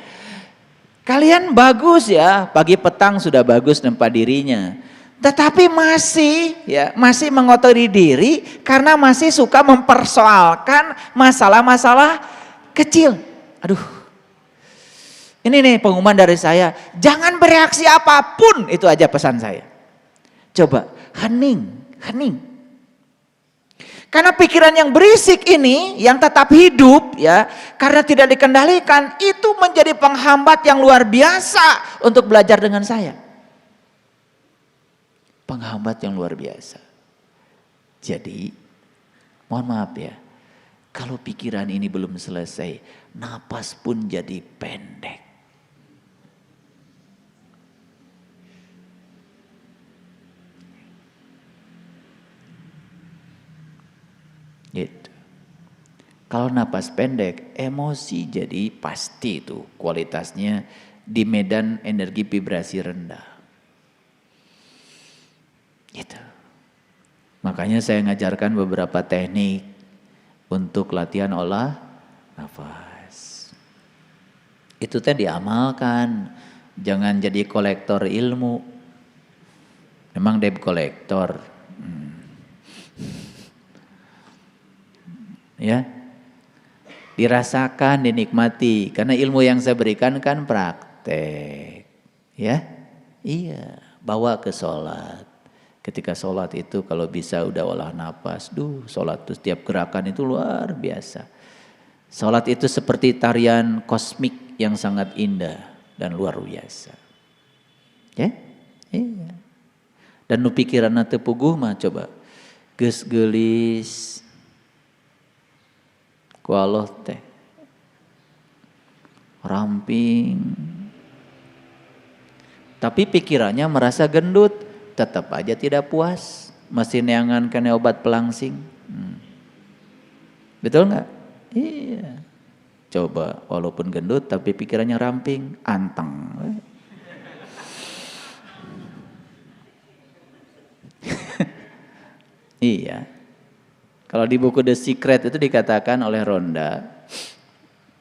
Kalian bagus ya, pagi petang sudah bagus nempa dirinya. Tetapi masih mengotori diri karena masih suka mempersoalkan masalah-masalah kecil. Aduh. Ini nih pengumuman dari saya, jangan bereaksi apapun, itu aja pesan saya. Coba hening. Karena pikiran yang berisik ini, yang tetap hidup ya, karena tidak dikendalikan, itu menjadi penghambat yang luar biasa untuk belajar dengan saya. Penghambat yang luar biasa. Jadi, mohon maaf ya, kalau pikiran ini belum selesai, napas pun jadi pendek. Gitu. Kalau napas pendek, emosi jadi pasti itu kualitasnya di medan energi vibrasi rendah. Gitu. Makanya saya ngajarkan beberapa teknik untuk latihan olah nafas. Itu teh diamalkan, jangan jadi kolektor ilmu. Memang debt kolektor. Ya. Dirasakan, dinikmati karena ilmu yang saya berikan kan praktek. Ya. Iya, bawa ke sholat. Ketika sholat itu kalau bisa udah olah napas, sholat itu setiap gerakan itu luar biasa. Sholat itu seperti tarian kosmik yang sangat indah dan luar biasa. Ya, iya. Dan nu pikiran teu puguh mah coba geus geulis ku Allah teh ramping. Tapi pikirannya merasa gendut. Tetap aja tidak puas, masih neangan kena obat pelangsing. Betul nggak? Iya. Coba walaupun gendut tapi pikirannya ramping, anteng. Iya. Kalau di buku The Secret itu dikatakan oleh Rhonda,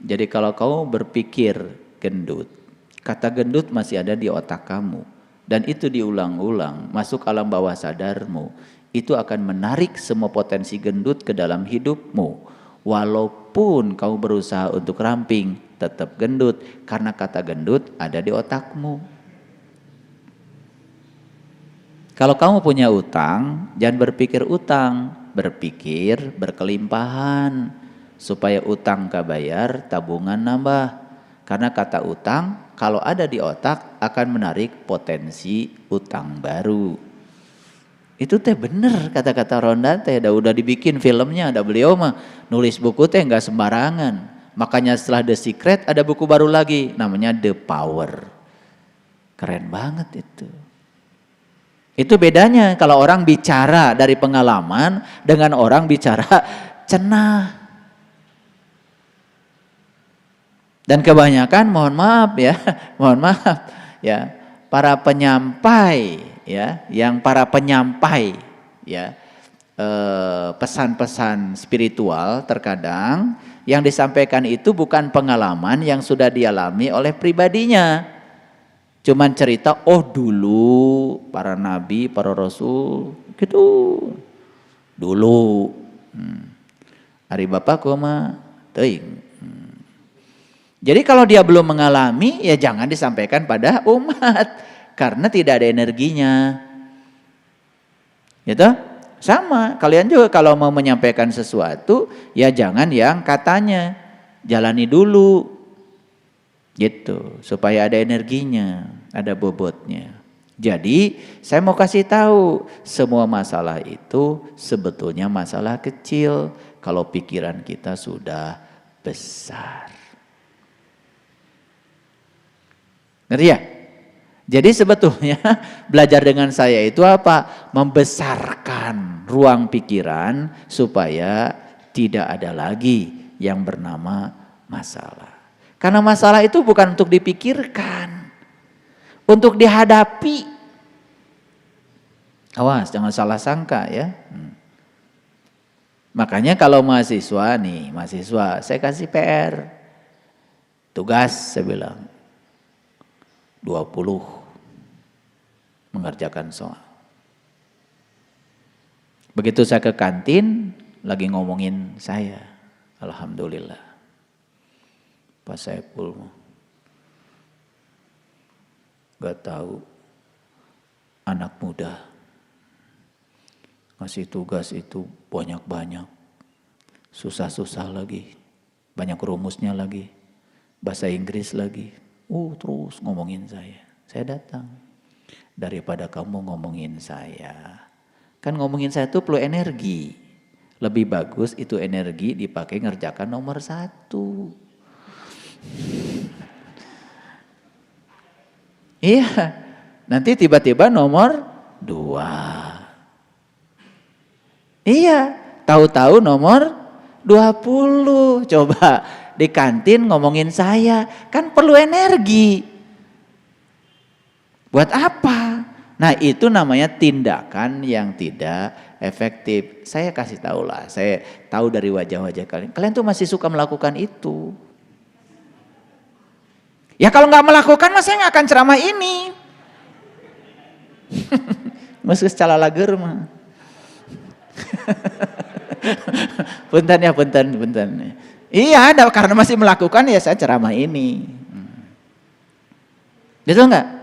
jadi kalau kamu berpikir gendut, kata gendut masih ada di otak kamu. Dan itu diulang-ulang, masuk alam bawah sadarmu. Itu akan menarik semua potensi gendut ke dalam hidupmu. Walaupun Walaupun kamu berusaha untuk ramping, tetap gendut. Karena kata gendut ada di otakmu. Kalau kamu punya utang, jangan berpikir utang. Berpikir berkelimpahan. Supaya utang kebayar, tabungan nambah. Karena kata utang, kalau ada di otak akan menarik potensi utang baru. Itu teh bener kata-kata Ronda teh, udah dibikin filmnya, ada beliau mah nulis buku teh nggak sembarangan. Makanya setelah The Secret ada buku baru lagi namanya The Power. Keren banget itu. Itu bedanya kalau orang bicara dari pengalaman dengan orang bicara cenah. Dan kebanyakan mohon maaf ya, para penyampai ya, yang para penyampai ya, pesan-pesan spiritual terkadang yang disampaikan itu bukan pengalaman yang sudah dialami oleh pribadinya. Cuman cerita, oh dulu para nabi, para rasul gitu. Dulu. Ari bapak mah teuing. Jadi kalau dia belum mengalami, ya jangan disampaikan pada umat. Karena tidak ada energinya. Gitu? Sama, kalian juga kalau mau menyampaikan sesuatu, ya jangan yang katanya. Jalani dulu. Gitu, supaya ada energinya, ada bobotnya. Jadi, saya mau kasih tahu, semua masalah itu sebetulnya masalah kecil kalau pikiran kita sudah besar. Ngerti ya? Jadi sebetulnya belajar dengan saya itu apa? Membesarkan ruang pikiran supaya tidak ada lagi yang bernama masalah. Karena masalah itu bukan untuk dipikirkan, untuk dihadapi. Awas, jangan salah sangka ya. Makanya kalau mahasiswa, saya kasih PR. Tugas saya bilang 20 mengerjakan soal. Begitu saya ke kantin, lagi ngomongin saya. Alhamdulillah. Pak Saiful gak tahu anak muda ngasih tugas itu banyak-banyak. Susah-susah lagi. Banyak rumusnya lagi. Bahasa Inggris lagi. Terus ngomongin saya. Saya datang. Daripada kamu ngomongin saya. Kan ngomongin saya itu perlu energi. Lebih bagus itu energi dipakai ngerjakan nomor 1. Iya. Nanti tiba-tiba nomor 2. Iya. Tahu-tahu nomor 20. Coba di kantin ngomongin saya. Kan perlu energi. Buat apa? Nah itu namanya tindakan yang tidak efektif. Saya kasih tahu lah, saya tahu dari wajah-wajah kalian. Kalian tuh masih suka melakukan itu. Ya kalau nggak melakukan, mas saya nggak akan ceramah ini. Masih secara lager mah. Punten ya, punten. Iya, karena masih melakukan ya saya ceramah ini. Betul nggak?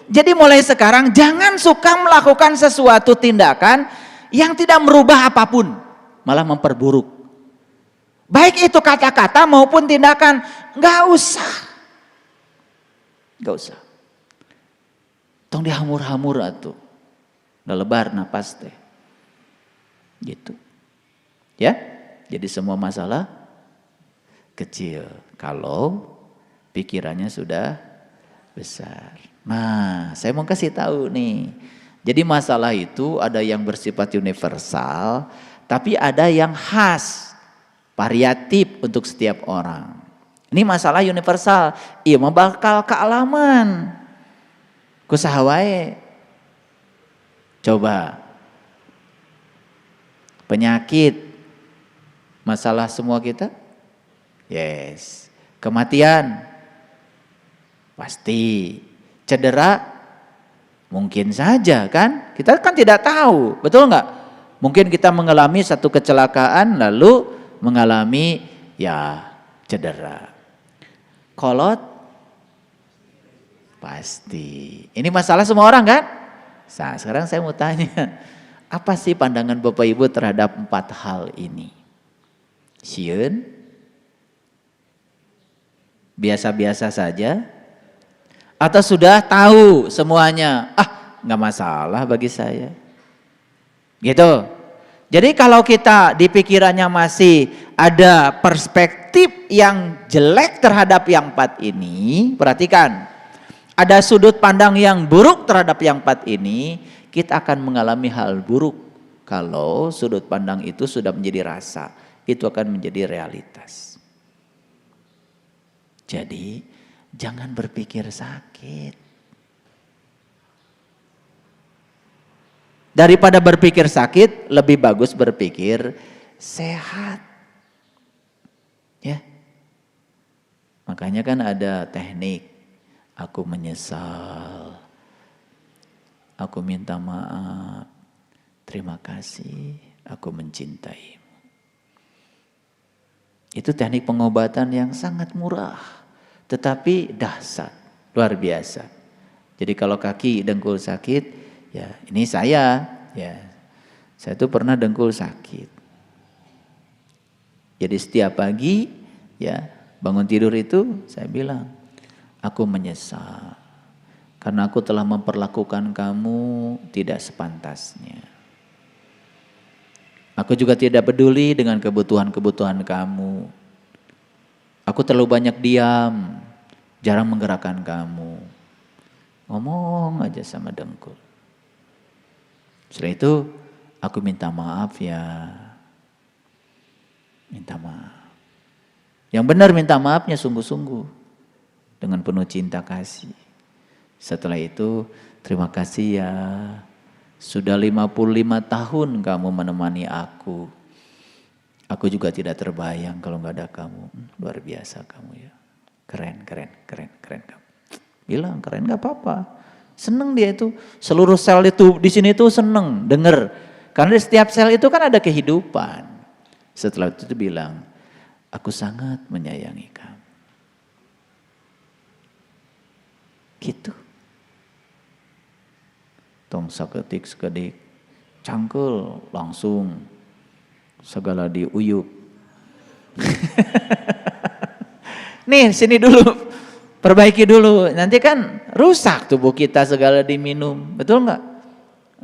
Jadi mulai sekarang jangan suka melakukan sesuatu tindakan yang tidak merubah apapun, malah memperburuk. Baik itu kata-kata maupun tindakan, nggak usah. Tong dihamur-hamur atuh. Udah lebar napas teh. Gitu. Ya. Jadi semua masalah kecil kalau pikirannya sudah besar. Nah, saya mau kasih tahu nih. Jadi masalah itu ada yang bersifat universal, tapi ada yang khas, variatif untuk setiap orang. Ini masalah universal, iya mah bakal kealaman. Kusaha wae. Coba. Penyakit, masalah semua kita? Yes. Kematian? Pasti. Cedera? Mungkin saja kan? Kita kan tidak tahu, betul nggak? Mungkin kita mengalami satu kecelakaan lalu mengalami Ya cedera. Kolot? Pasti. Ini masalah semua orang kan? Nah, sekarang saya mau tanya, apa sih pandangan Bapak Ibu terhadap 4 hal ini? Sieun? Biasa-biasa saja? Atau sudah tahu semuanya? Nggak masalah bagi saya. Gitu. Jadi kalau kita di pikirannya masih ada perspektif yang jelek terhadap yang 4 ini, perhatikan. Ada sudut pandang yang buruk terhadap yang 4 ini, kita akan mengalami hal buruk. Kalau sudut pandang itu sudah menjadi rasa, itu akan menjadi realitas. Jadi jangan berpikir sakit. Daripada berpikir sakit, lebih bagus berpikir sehat. Ya. Makanya kan ada teknik, aku menyesal, aku minta maaf, terima kasih, aku mencintaimu. Itu teknik pengobatan yang sangat murah, tetapi dahsyat, luar biasa. Jadi kalau kaki dengkul sakit, ya ini saya tuh pernah dengkul sakit. Jadi setiap pagi ya bangun tidur itu saya bilang, aku menyesal karena aku telah memperlakukan kamu tidak sepantasnya. Aku juga tidak peduli dengan kebutuhan-kebutuhan kamu. Aku terlalu banyak diam, jarang menggerakkan kamu. Ngomong aja sama dengkul. Setelah itu aku minta maaf ya. Minta maaf. Yang benar minta maafnya sungguh-sungguh. Dengan penuh cinta kasih. Setelah itu terima kasih ya. Sudah 55 tahun kamu menemani aku. Aku juga tidak terbayang kalau gak ada kamu. Luar biasa kamu ya. Keren kamu. Bilang keren gak apa-apa. Seneng dia itu, seluruh sel itu di sini tuh seneng denger. Karena di setiap sel itu kan ada kehidupan. Setelah itu bilang, aku sangat menyayangi kamu. Gitu. Tong saketik sekedik, cangkel langsung segala diuyup. Nih sini dulu. Perbaiki dulu, nanti kan rusak tubuh kita segala diminum, betul nggak?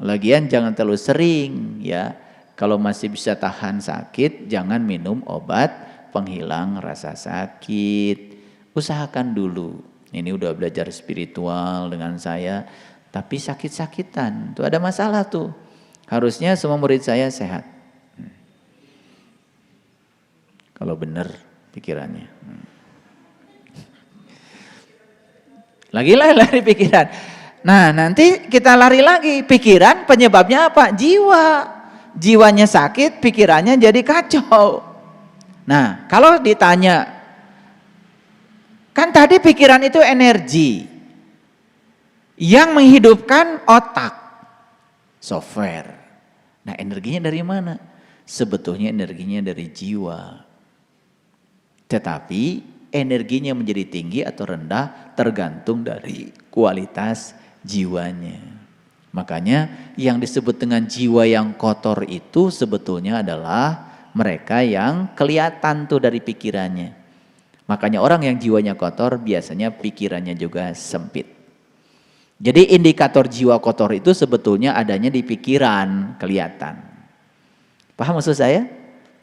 Lagian jangan terlalu sering ya. Kalau masih bisa tahan sakit, jangan minum obat penghilang rasa sakit. Usahakan dulu. Ini udah belajar spiritual dengan saya, tapi sakit-sakitan, tuh ada masalah tuh. Harusnya semua murid saya sehat. Kalau benar pikirannya. Lagi lari pikiran. Nah nanti kita lari lagi. Pikiran penyebabnya apa? Jiwa. Jiwanya sakit, pikirannya jadi kacau. Nah kalau ditanya. Kan tadi pikiran itu energi. Yang menghidupkan otak. Software. Nah energinya dari mana? Sebetulnya energinya dari jiwa. Tetapi energinya menjadi tinggi atau rendah tergantung dari kualitas jiwanya. Makanya yang disebut dengan jiwa yang kotor itu sebetulnya adalah mereka yang kelihatan tuh dari pikirannya. Makanya orang yang jiwanya kotor biasanya pikirannya juga sempit. Jadi indikator jiwa kotor itu sebetulnya adanya di pikiran, kelihatan. Paham maksud saya?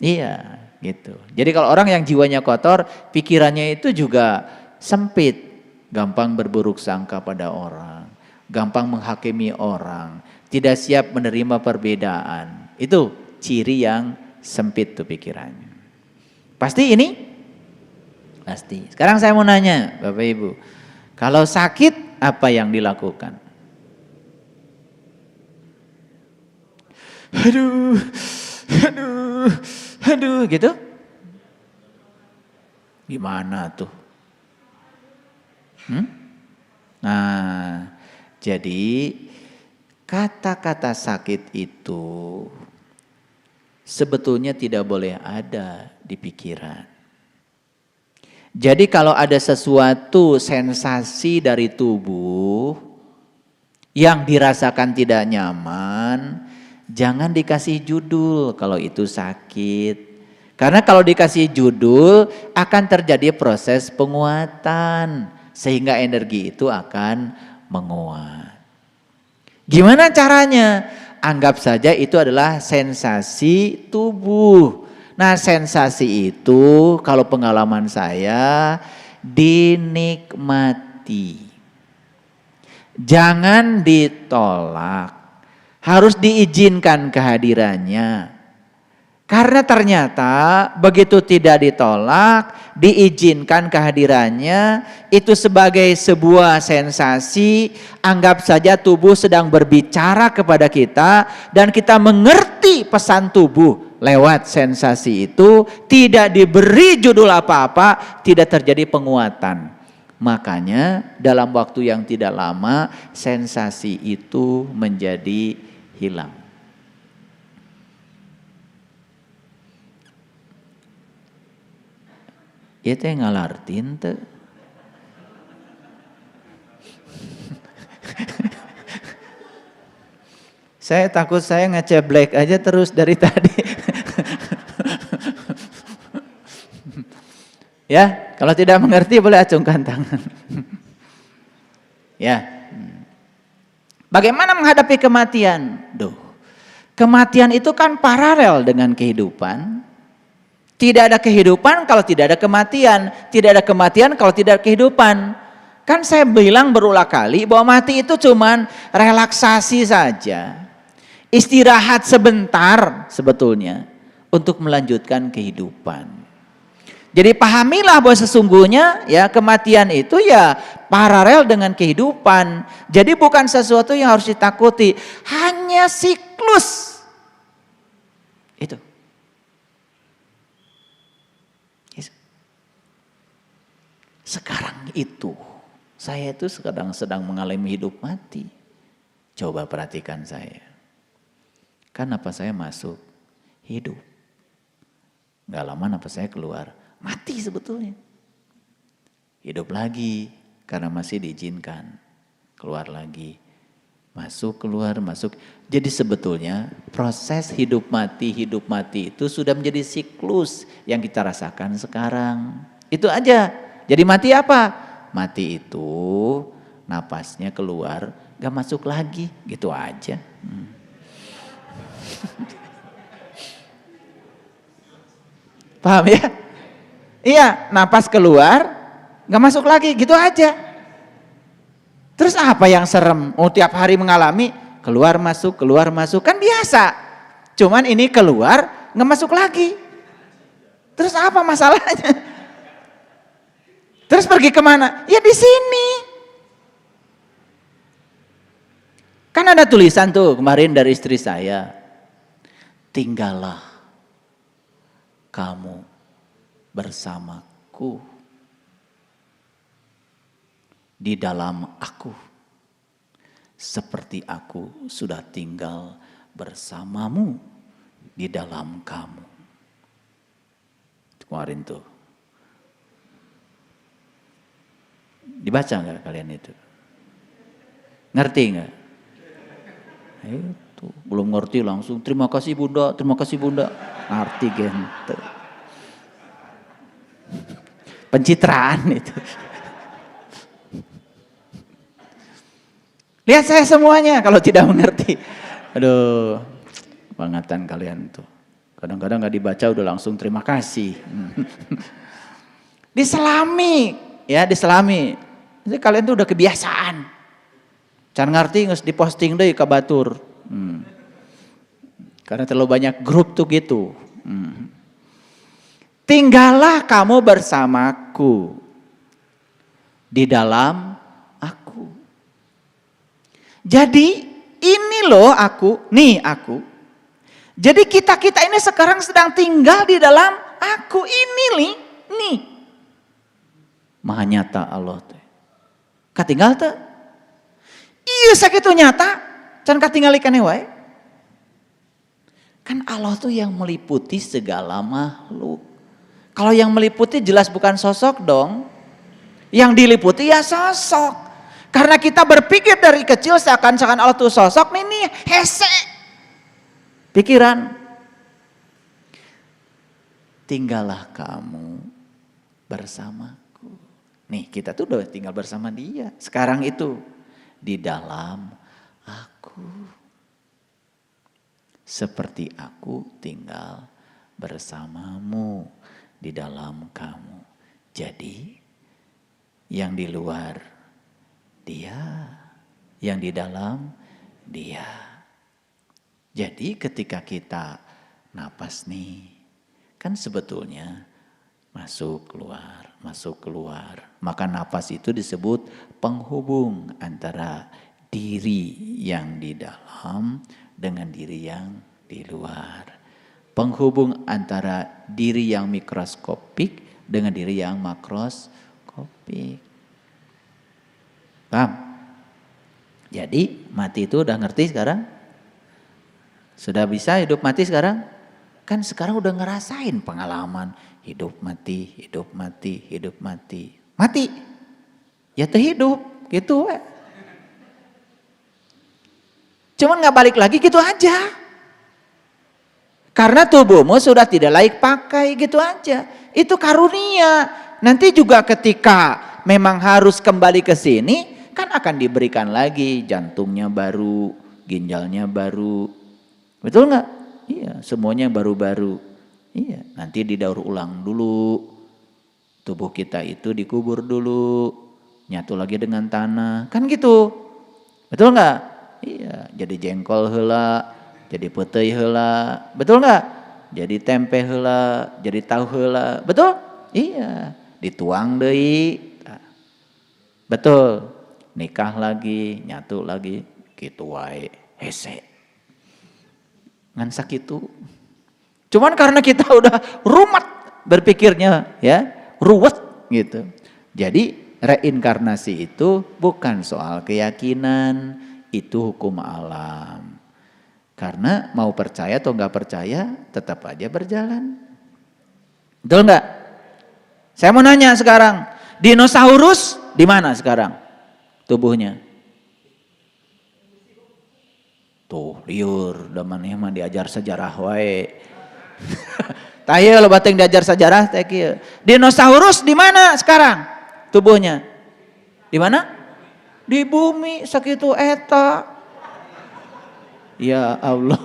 Iya. Gitu. Jadi kalau orang yang jiwanya kotor, pikirannya itu juga sempit, gampang berburuk sangka pada orang, gampang menghakimi orang, tidak siap menerima perbedaan. Itu ciri yang sempit tuh pikirannya. Pasti ini? Pasti. Sekarang saya mau nanya Bapak Ibu, kalau sakit apa yang dilakukan? Aduh gitu. Gimana tuh? Nah, jadi kata-kata sakit itu sebetulnya tidak boleh ada di pikiran. Jadi kalau ada sesuatu sensasi dari tubuh yang dirasakan tidak nyaman, jangan dikasih judul kalau itu sakit. Karena kalau dikasih judul akan terjadi proses penguatan sehingga energi itu akan menguat. Gimana caranya? Anggap saja itu adalah sensasi tubuh. Nah, sensasi itu kalau pengalaman saya dinikmati. Jangan ditolak. Harus diizinkan kehadirannya. Karena ternyata begitu tidak ditolak, diizinkan kehadirannya, itu sebagai sebuah sensasi, anggap saja tubuh sedang berbicara kepada kita dan kita mengerti pesan tubuh lewat sensasi itu, tidak diberi judul apa-apa, tidak terjadi penguatan. Makanya dalam waktu yang tidak lama sensasi itu menjadi hilang. Itu yang ngalartin tuh. Saya takut saya ngeceblek aja terus dari tadi. Ya, kalau tidak mengerti boleh acungkan tangan. Ya. Bagaimana menghadapi kematian? Duh. Kematian itu kan paralel dengan kehidupan. Tidak ada kehidupan kalau tidak ada kematian. Tidak ada kematian kalau tidak ada kehidupan. Kan saya bilang berulang kali bahwa mati itu cuman relaksasi saja. Istirahat sebentar sebetulnya untuk melanjutkan kehidupan. Jadi pahamilah bahwa sesungguhnya ya kematian itu ya paralel dengan kehidupan. Jadi bukan sesuatu yang harus ditakuti. Hanya siklus. Itu. Sekarang itu, saya itu sedang mengalami hidup mati. Coba perhatikan saya. Kan apa saya masuk? Hidup. Gak lama apa saya keluar? Mati sebetulnya. Hidup lagi, karena masih diizinkan. Keluar lagi. Masuk, keluar, masuk. Jadi sebetulnya proses hidup mati itu sudah menjadi siklus yang kita rasakan sekarang. Itu aja. Jadi mati apa? Mati itu napasnya keluar, gak masuk lagi, gitu aja. Paham ya? Iya, napas keluar, gak masuk lagi, gitu aja. Terus apa yang serem? Oh, tiap hari mengalami keluar masuk, kan biasa. Cuman ini keluar, gak masuk lagi. Terus apa masalahnya? Terus pergi kemana? Ya di sini. Kan ada tulisan tuh kemarin dari istri saya. Tinggallah kamu bersamaku di dalam aku. Seperti aku sudah tinggal bersamamu di dalam kamu. Kemarin tuh. Dibaca nggak kalian itu? Ngerti nggak? Itu belum ngerti langsung terima kasih bunda, ngerti gente. Pencitraan itu. Lihat saya semuanya kalau tidak mengerti. Aduh, bangatan kalian tuh. Kadang-kadang nggak dibaca udah langsung terima kasih. Diselami, ya diselami. Jadi kalian tuh udah kebiasaan. Can ngerti nges diposting deh ke batur. Karena terlalu banyak grup tuh gitu. Tinggallah kamu bersamaku di dalam aku. Jadi ini loh aku, nih aku. Jadi kita ini sekarang sedang tinggal di dalam aku ini nih. Maha nyata Allah tuh. Katinggal tuh. Iya sakitu nyata. Can katinggal ikan wae. Kan Allah tuh yang meliputi segala makhluk. Kalau yang meliputi jelas bukan sosok dong. Yang diliputi ya sosok. Karena kita berpikir dari kecil seakan-akan Allah itu sosok, nih hese. Pikiran. Tinggallah kamu bersamaku. Nih kita tuh udah tinggal bersama dia. Sekarang itu di dalam aku. Seperti aku tinggal bersamamu di dalam kamu. Jadi yang di luar dia, yang di dalam dia. Jadi ketika kita napas nih, kan sebetulnya masuk keluar. Maka napas itu disebut penghubung antara diri yang di dalam dengan diri yang di luar. Penghubung antara diri yang mikroskopik dengan diri yang makroskopik. Paham? Jadi mati itu udah ngerti sekarang? Sudah bisa hidup mati sekarang? Kan sekarang udah ngerasain pengalaman hidup mati, hidup mati, hidup mati. Mati, ya terhidup gitu. Cuman gak balik lagi gitu aja. Karena tubuhmu sudah tidak layak pakai gitu aja. Itu karunia. Nanti juga ketika memang harus kembali ke sini, kan akan diberikan lagi jantungnya baru, ginjalnya baru. Betul nggak? Iya, semuanya baru-baru. Iya, nanti didaur ulang dulu. Tubuh kita itu dikubur dulu, nyatu lagi dengan tanah. Kan gitu. Betul nggak? Iya, jadi jengkol heula, jadi peuteuy heula. Betul nggak? Jadi tempe heula, jadi tahu heula. Betul? Iya, dituang deui. Betul. Nikah lagi, nyatu lagi, gitu wae, hese. Ngan sakitu. Cuman karena kita udah rumet berpikirnya, ya, ruwet gitu. Jadi reinkarnasi itu bukan soal keyakinan, itu hukum alam. Karena mau percaya atau nggak percaya, tetap aja berjalan. Betul nggak? Saya mau nanya sekarang, dinosaurus di mana sekarang tubuhnya? Tuh liur, damannya mah diajar sejarah wae. Taya lo bateng diajar sejarah teh kieu. Dinosaurus di mana sekarang tubuhnya? Di mana? Di bumi sakitu eta. Ya Allah.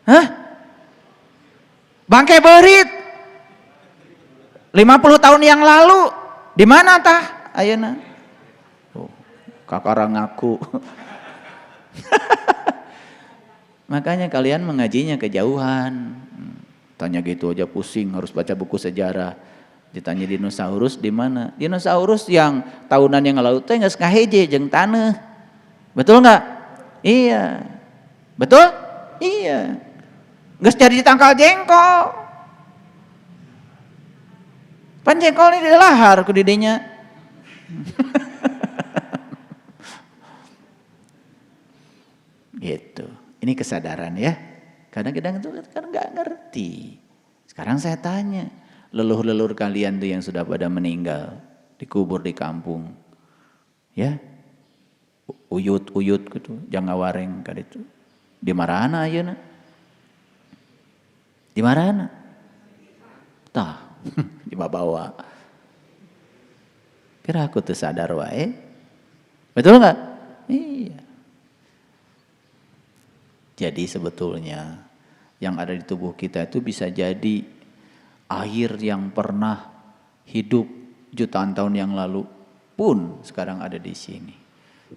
Hah? Bangkai berit 50 tahun yang lalu di mana tah ayeuna? Oh, kakara ngaku. Makanya kalian mengajinya kejauhan. Tanya gitu aja pusing, harus baca buku sejarah. Ditanya dinosaurus di mana? Dinosaurus yang tahunan yang lalu teh geus kaheje jeung taneuh. Betul enggak? Iya. Betul? Iya. Geus jadi tangkal jengkol. Pan jengkol ini dilahar ku didinya. Gitu. Ini kesadaran ya. Kadang-kadang itu kan nggak ngerti. Sekarang saya tanya, leluhur-leluhur kalian tuh yang sudah pada meninggal, dikubur di kampung, ya, uyut-uyut gitu, jangan wareng kali itu. Di marana ayeuna? Di marana? Tah, di bawa. Kira aku tuh sadar wae. Betul nggak? Iya. Jadi sebetulnya yang ada di tubuh kita itu bisa jadi air yang pernah hidup jutaan tahun yang lalu pun sekarang ada di sini.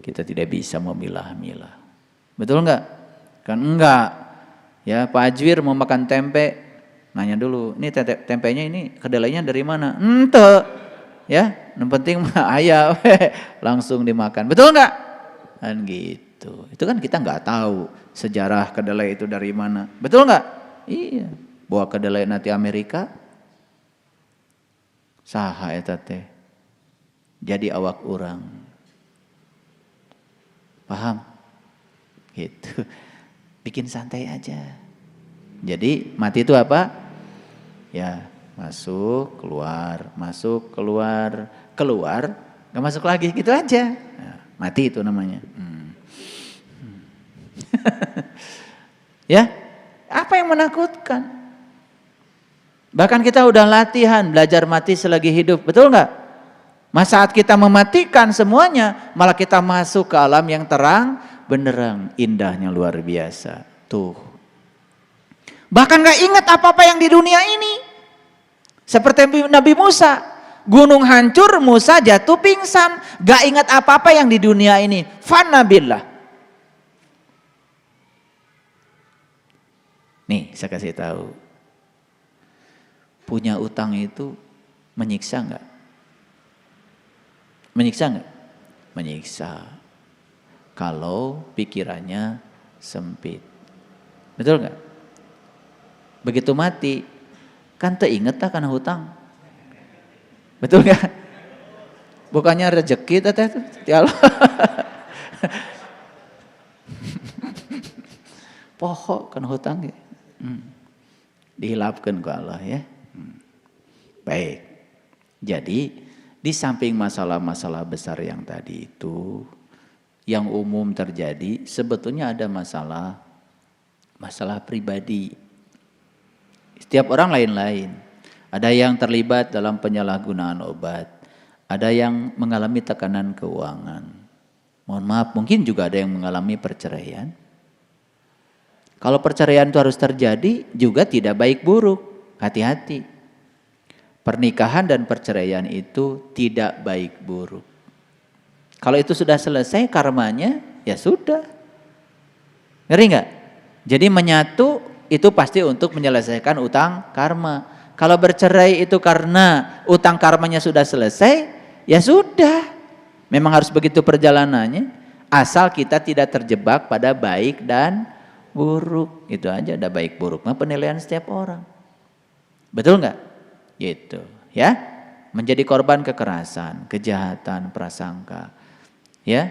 Kita tidak bisa memilah-milah. Betul enggak? Kan enggak. Ya, Pak Ajwir mau makan tempe, nanya dulu, ini tempenya ini kedelainya dari mana? Ente. Ya, yang penting mah ayam langsung dimakan. Betul enggak? Kan gitu. Itu kan kita enggak tahu sejarah kedelai itu dari mana. Betul enggak? Iya. Bawa kedelai nanti Amerika. Saha eta teh. Jadi awak orang. Paham? Gitu. bikin santai aja. Jadi mati itu apa? Ya masuk, keluar, keluar, gak masuk lagi, gitu aja. Nah, mati itu namanya. Ya, apa yang menakutkan? Bahkan kita udah latihan belajar mati selagi hidup, betul nggak? Saat kita mematikan semuanya, malah kita masuk ke alam yang terang, benderang, indahnya luar biasa. Tuh. Bahkan nggak ingat apa-apa yang di dunia ini. Seperti Nabi Musa, gunung hancur, Musa jatuh pingsan, nggak ingat apa-apa yang di dunia ini. Fanabillah. Nih, saya kasih tahu. Punya utang itu menyiksa nggak? Menyiksa nggak? Menyiksa. Kalau pikirannya sempit. Betul nggak? Begitu mati, kan teringet tak karena hutang. Betul nggak? Bukannya rezeki teteh itu. Pohon kan hutang ya. Dihilapkan ke Allah ya. Baik. Jadi di samping masalah-masalah besar yang tadi itu, yang umum terjadi, sebetulnya ada masalah pribadi. Setiap orang lain-lain. Ada yang terlibat dalam penyalahgunaan obat, ada yang mengalami tekanan keuangan. Mohon maaf, mungkin juga ada yang mengalami perceraian. Kalau perceraian itu harus terjadi juga tidak baik buruk, hati-hati. Pernikahan dan perceraian itu tidak baik buruk. Kalau itu sudah selesai karmanya, ya sudah. Ngeri nggak? Jadi menyatu itu pasti untuk menyelesaikan utang karma. Kalau bercerai itu karena utang karmanya sudah selesai, ya sudah. Memang harus begitu perjalanannya. Asal kita tidak terjebak pada baik dan buruk. Itu aja, ada baik buruk mah penilaian setiap orang. Betul nggak? Gitu ya. Menjadi korban kekerasan, kejahatan, prasangka. Ya.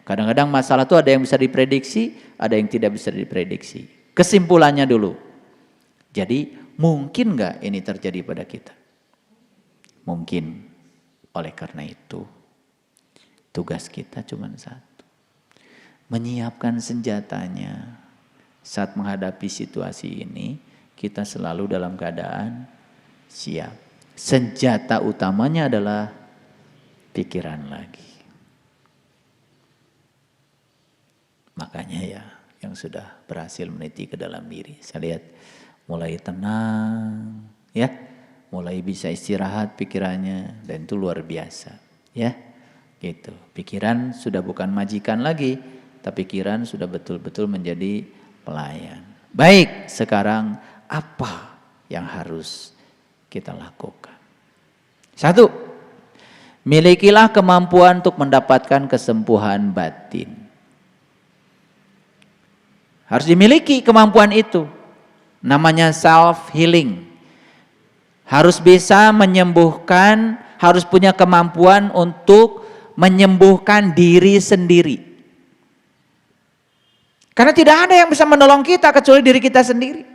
Kadang-kadang masalah itu ada yang bisa diprediksi, ada yang tidak bisa diprediksi. Kesimpulannya dulu. Jadi mungkin nggak ini terjadi pada kita? Mungkin. Oleh karena itu tugas kita cuma satu. Menyiapkan senjatanya. Saat menghadapi situasi ini, kita selalu dalam keadaan siap. Senjata utamanya adalah pikiran lagi. Makanya ya, yang sudah berhasil meniti ke dalam diri, saya lihat mulai tenang, ya, mulai bisa istirahat pikirannya, dan itu luar biasa, ya, gitu. Pikiran sudah bukan majikan lagi, tapi pikiran sudah betul-betul menjadi pelayan. Baik, sekarang apa yang harus kita lakukan? Satu, milikilah kemampuan untuk mendapatkan kesembuhan batin. Harus dimiliki kemampuan itu. Namanya self healing. Harus bisa menyembuhkan, harus punya kemampuan untuk menyembuhkan diri sendiri. Karena tidak ada yang bisa menolong kita kecuali diri kita sendiri.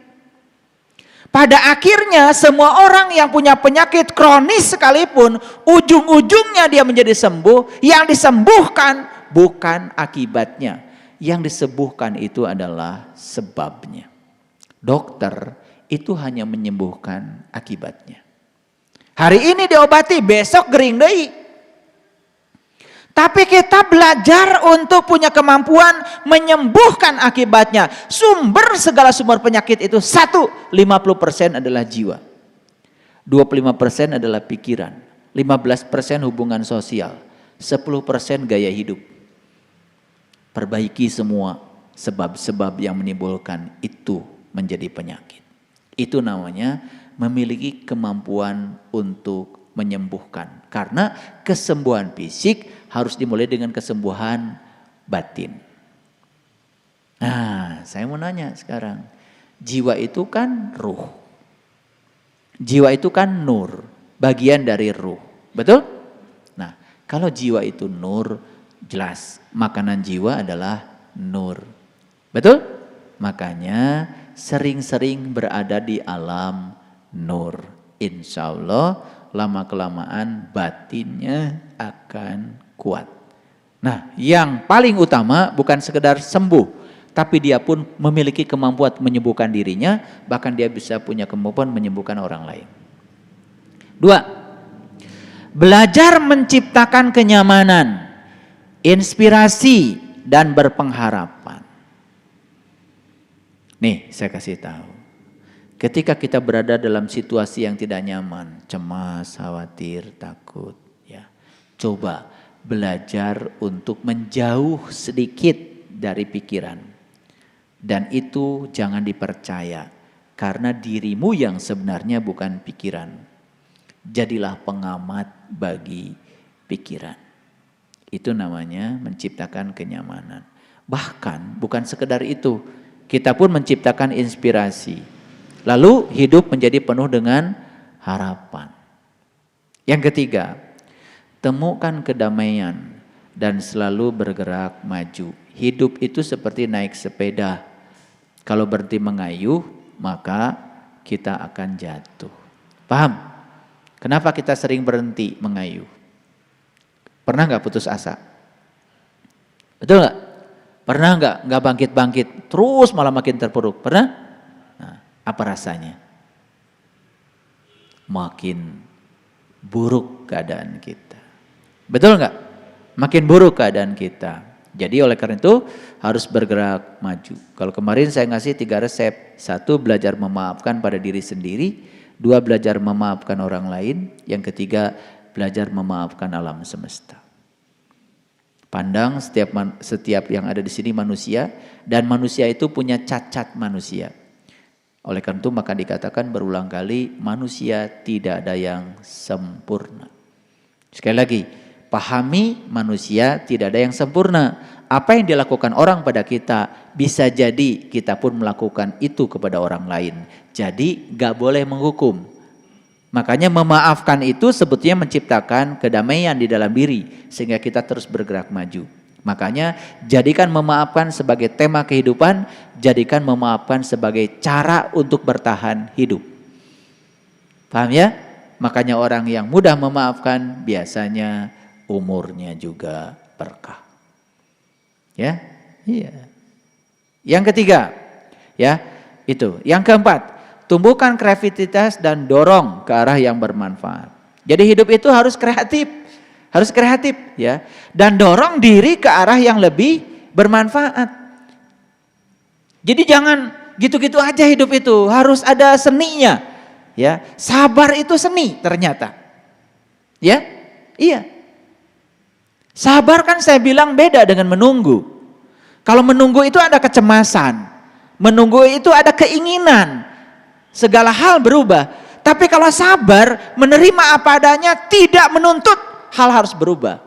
Pada akhirnya semua orang yang punya penyakit kronis sekalipun, ujung-ujungnya dia menjadi sembuh. Yang disembuhkan bukan akibatnya. Yang disembuhkan itu adalah sebabnya. Dokter itu hanya menyembuhkan akibatnya. Hari ini diobati, besok gering deui. Tapi kita belajar untuk punya kemampuan menyembuhkan akibatnya. Sumber segala sumber penyakit itu 50% adalah jiwa. 25% adalah pikiran. 15% hubungan sosial. 10% gaya hidup. Perbaiki semua sebab-sebab yang menimbulkan itu menjadi penyakit. Itu namanya memiliki kemampuan untuk menyembuhkan. Karena kesembuhan fisik harus dimulai dengan kesembuhan batin. Nah, saya mau nanya sekarang. Jiwa itu kan ruh. Jiwa itu kan nur, bagian dari ruh. Betul? Nah, kalau jiwa itu nur, jelas makanan jiwa adalah nur. Betul? Makanya sering-sering berada di alam nur. Insya Allah lama-kelamaan batinnya akan kuat. Nah, yang paling utama bukan sekedar sembuh, tapi dia pun memiliki kemampuan menyembuhkan dirinya, bahkan dia bisa punya kemampuan menyembuhkan orang lain. 2. Belajar menciptakan kenyamanan, inspirasi, dan berpengharapan. Nih, saya kasih tahu. Ketika kita berada dalam situasi yang tidak nyaman, cemas, khawatir, takut, ya, coba belajar untuk menjauh sedikit dari pikiran. Dan itu jangan dipercaya, karena dirimu yang sebenarnya bukan pikiran. Jadilah pengamat bagi pikiran. Itu namanya menciptakan kenyamanan. Bahkan bukan sekedar itu, kita pun menciptakan inspirasi. Lalu hidup menjadi penuh dengan harapan. Yang ketiga, temukan kedamaian dan selalu bergerak maju. Hidup itu seperti naik sepeda. Kalau berhenti mengayuh, maka kita akan jatuh. Paham? Kenapa kita sering berhenti mengayuh? Pernah nggak putus asa? Betul nggak? Pernah nggak bangkit-bangkit, terus malah makin terpuruk? Pernah? Nah, apa rasanya? Makin buruk keadaan kita. Betul nggak? Makin buruk keadaan kita. Jadi oleh karena itu harus bergerak maju. Kalau kemarin saya ngasih 3 resep. 1, belajar memaafkan pada diri sendiri. 2, belajar memaafkan orang lain. Yang ketiga, belajar memaafkan alam semesta. Pandang setiap yang ada di sini manusia, dan manusia itu punya cacat manusia. Oleh karena itu maka dikatakan berulang kali, manusia tidak ada yang sempurna. Sekali lagi, pahami manusia tidak ada yang sempurna. Apa yang dilakukan orang pada kita, bisa jadi kita pun melakukan itu kepada orang lain. Jadi gak boleh menghukum. Makanya memaafkan itu sebetulnya menciptakan kedamaian di dalam diri, sehingga kita terus bergerak maju. Makanya jadikan memaafkan sebagai tema kehidupan, jadikan memaafkan sebagai cara untuk bertahan hidup. Paham ya? Makanya orang yang mudah memaafkan biasanya umurnya juga berkah. Ya? Iya. Yang ketiga, ya, itu. Yang keempat, tumbuhkan kreativitas dan dorong ke arah yang bermanfaat. Jadi hidup itu harus kreatif ya. Dan dorong diri ke arah yang lebih bermanfaat. Jadi jangan gitu-gitu aja hidup itu, harus ada seninya. Ya, sabar itu seni ternyata. Ya? Iya. Sabar kan saya bilang beda dengan menunggu. Kalau menunggu itu ada kecemasan. Menunggu itu ada keinginan. Segala hal berubah. Tapi kalau sabar, menerima apa adanya, tidak menuntut hal harus berubah.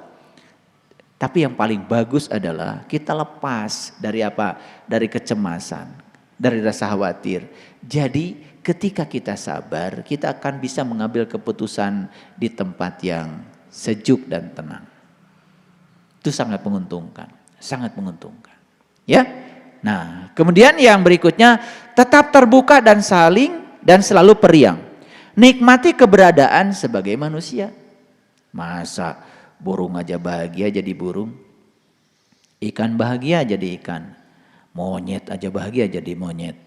Tapi yang paling bagus adalah kita lepas dari apa? Dari kecemasan, dari rasa khawatir. Jadi ketika kita sabar, kita akan bisa mengambil keputusan di tempat yang sejuk dan tenang. Itu sangat menguntungkan, sangat menguntungkan. Ya. Nah, kemudian yang berikutnya, tetap terbuka dan selalu periang. Nikmati keberadaan sebagai manusia. Masa burung aja bahagia jadi burung? Ikan bahagia jadi ikan. Monyet aja bahagia jadi monyet.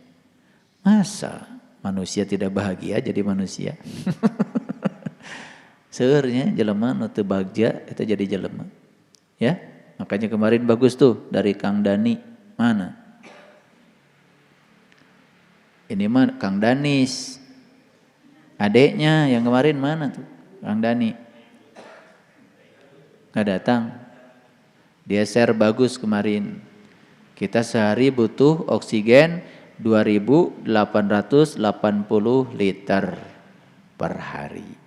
Masa manusia tidak bahagia jadi manusia? Seurnya jelema nu teu bagja eta jadi jelema. Ya, makanya kemarin bagus tuh dari Kang Dani. Mana? Ini mah Kang Danis. Adeknya yang kemarin mana tuh? Kang Dani. Nggak datang. Dia share bagus kemarin. Kita sehari butuh oksigen 2.880 liter per hari.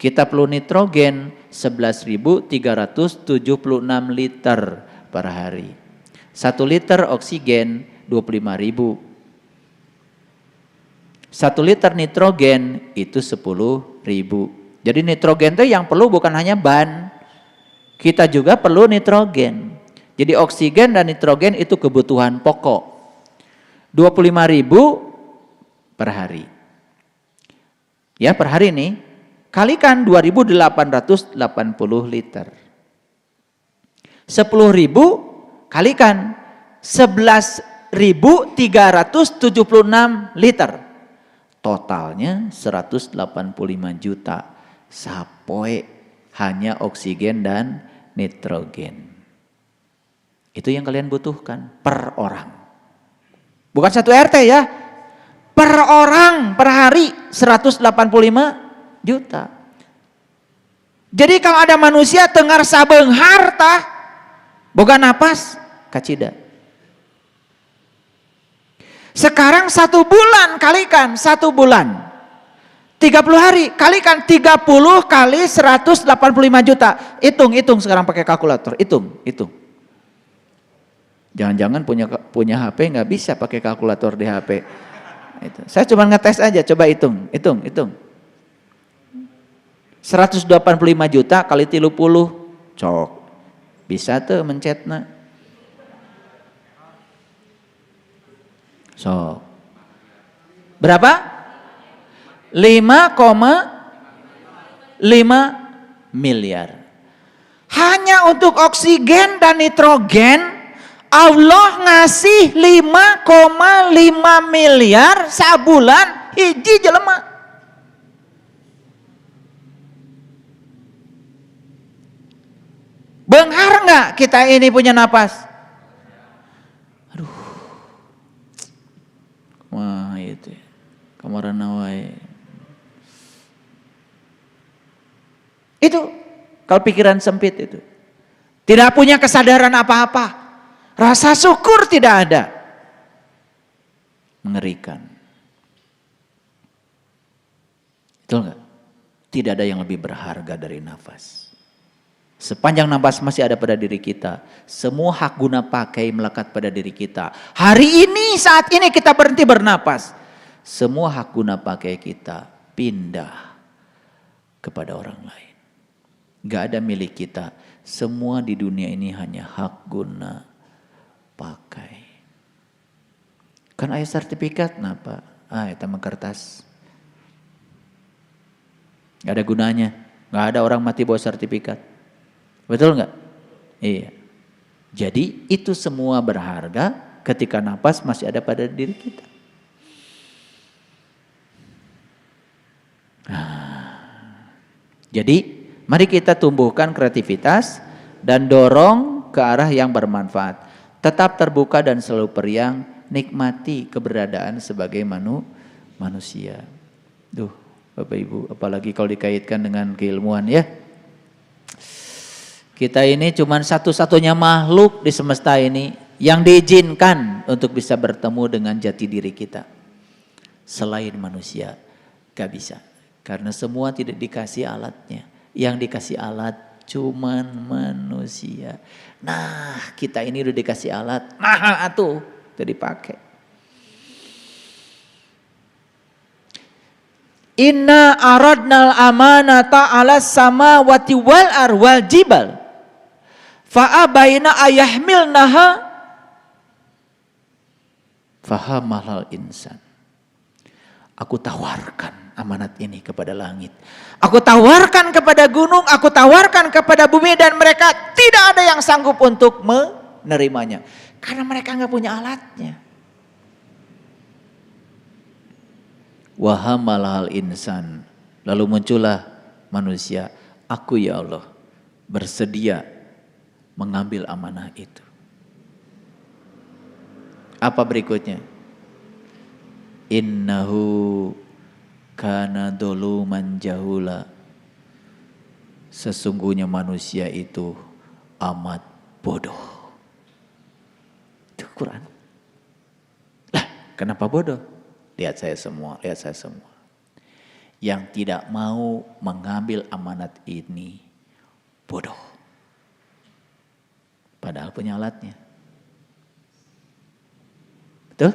Kita perlu nitrogen 11.376 liter per hari. 1 liter oksigen 25.000. 1 liter nitrogen itu 10.000. Jadi nitrogen itu yang perlu bukan hanya ban. Kita juga perlu nitrogen. Jadi oksigen dan nitrogen itu kebutuhan pokok. 25.000 per hari. Ya, per hari nih. Kalikan 2.880 liter. 10.000 kalikan 11.376 liter. Totalnya 185 juta sapoe hanya oksigen dan nitrogen. Itu yang kalian butuhkan per orang. Bukan satu RT ya. Per orang per hari 185 juta. Jadi kalau ada manusia tengar sabeng harta boga napas kacida. Sekarang 1 bulan kalikan 1 bulan 30 hari kalikan 30 kali 185 juta. Hitung sekarang pakai kalkulator. Hitung. Jangan-jangan punya HP nggak bisa pakai kalkulator di HP. Itu. Saya cuma ngetes aja, coba hitung. 185 juta kali 30 cok. Bisa tuh mencetna. So. Berapa? 5,5 miliar. Hanya untuk oksigen dan nitrogen Allah ngasih 5,5 miliar sabulan hiji jelema. Benghar nggak kita ini punya napas? Aduh. Wah itu kamaran nawai. Itu kalau pikiran sempit itu. Tidak punya kesadaran apa-apa. Rasa syukur tidak ada. Mengerikan. Betul nggak? Tidak ada yang lebih berharga dari nafas. Sepanjang nafas masih ada pada diri kita, semua hak guna pakai melekat pada diri kita. Hari ini, saat ini kita berhenti bernapas, semua hak guna pakai kita pindah kepada orang lain. Gak ada milik kita. Semua di dunia ini hanya hak guna pakai. Kan aya sertifikat napa? Eta mah kertas. Gak ada gunanya. Gak ada orang mati bawa sertifikat. Betul nggak? Iya. Jadi itu semua berharga ketika napas masih ada pada diri kita. Jadi mari kita tumbuhkan kreativitas dan dorong ke arah yang bermanfaat. Tetap terbuka dan selalu periang, nikmati keberadaan sebagai manusia. Duh, Bapak Ibu, apalagi kalau dikaitkan dengan keilmuan ya. Kita ini cuma satu-satunya makhluk di semesta ini yang diizinkan untuk bisa bertemu dengan jati diri kita. Selain manusia, gak bisa. Karena semua tidak dikasih alatnya. Yang dikasih alat cuman manusia. Nah, kita ini udah dikasih alat. Nah, atuh, itu dipakai. Inna aradnal amanata 'alas samawati wal arwal jibal. Fa abaina ayahmilnaha fahamalal insan. Aku tawarkan amanat ini kepada langit. Aku tawarkan kepada gunung, aku tawarkan kepada bumi dan mereka tidak ada yang sanggup untuk menerimanya. Karena mereka nggak punya alatnya. Wahamalal insan. Lalu muncullah manusia. Aku ya Allah bersedia mengambil amanah itu. Apa berikutnya? Innahu kana doluman jahula. Sesungguhnya manusia itu amat bodoh. Itu Quran. Lah, kenapa bodoh? Lihat saya semua. Yang tidak mau mengambil amanat ini bodoh. Padahal punya alatnya. Betul?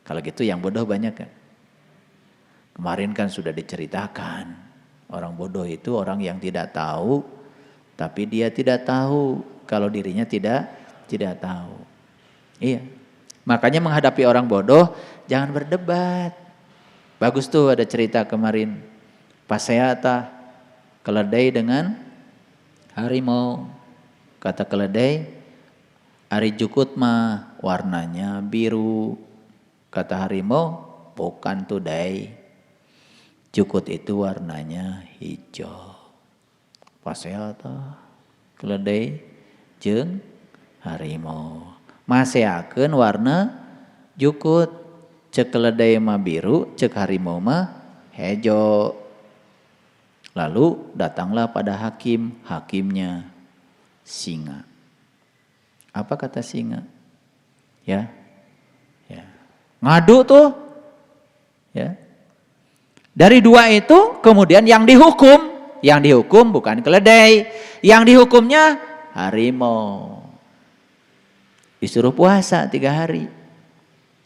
Kalau gitu yang bodoh banyak kan? Kemarin kan sudah diceritakan. Orang bodoh itu orang yang tidak tahu. Tapi dia tidak tahu kalau dirinya tidak tahu. Iya. Makanya menghadapi orang bodoh jangan berdebat. Bagus tuh ada cerita kemarin. Paseata keledai dengan harimau. Kata keledai, ari jukut mah warnanya biru. Kata harimau, bukan tuh dai. Jukut itu warnanya hijau. Paseata keledai jeung harimau. Maseakeun warna jukut. Cek keledai mah biru, cek harimau mah hejo. Lalu datanglah pada hakim, hakimnya singa. Apa kata singa? Ya. Ngadu tuh. Ya. Dari dua itu kemudian yang dihukum bukan keledai, yang dihukumnya harimau. Disuruh puasa 3 hari.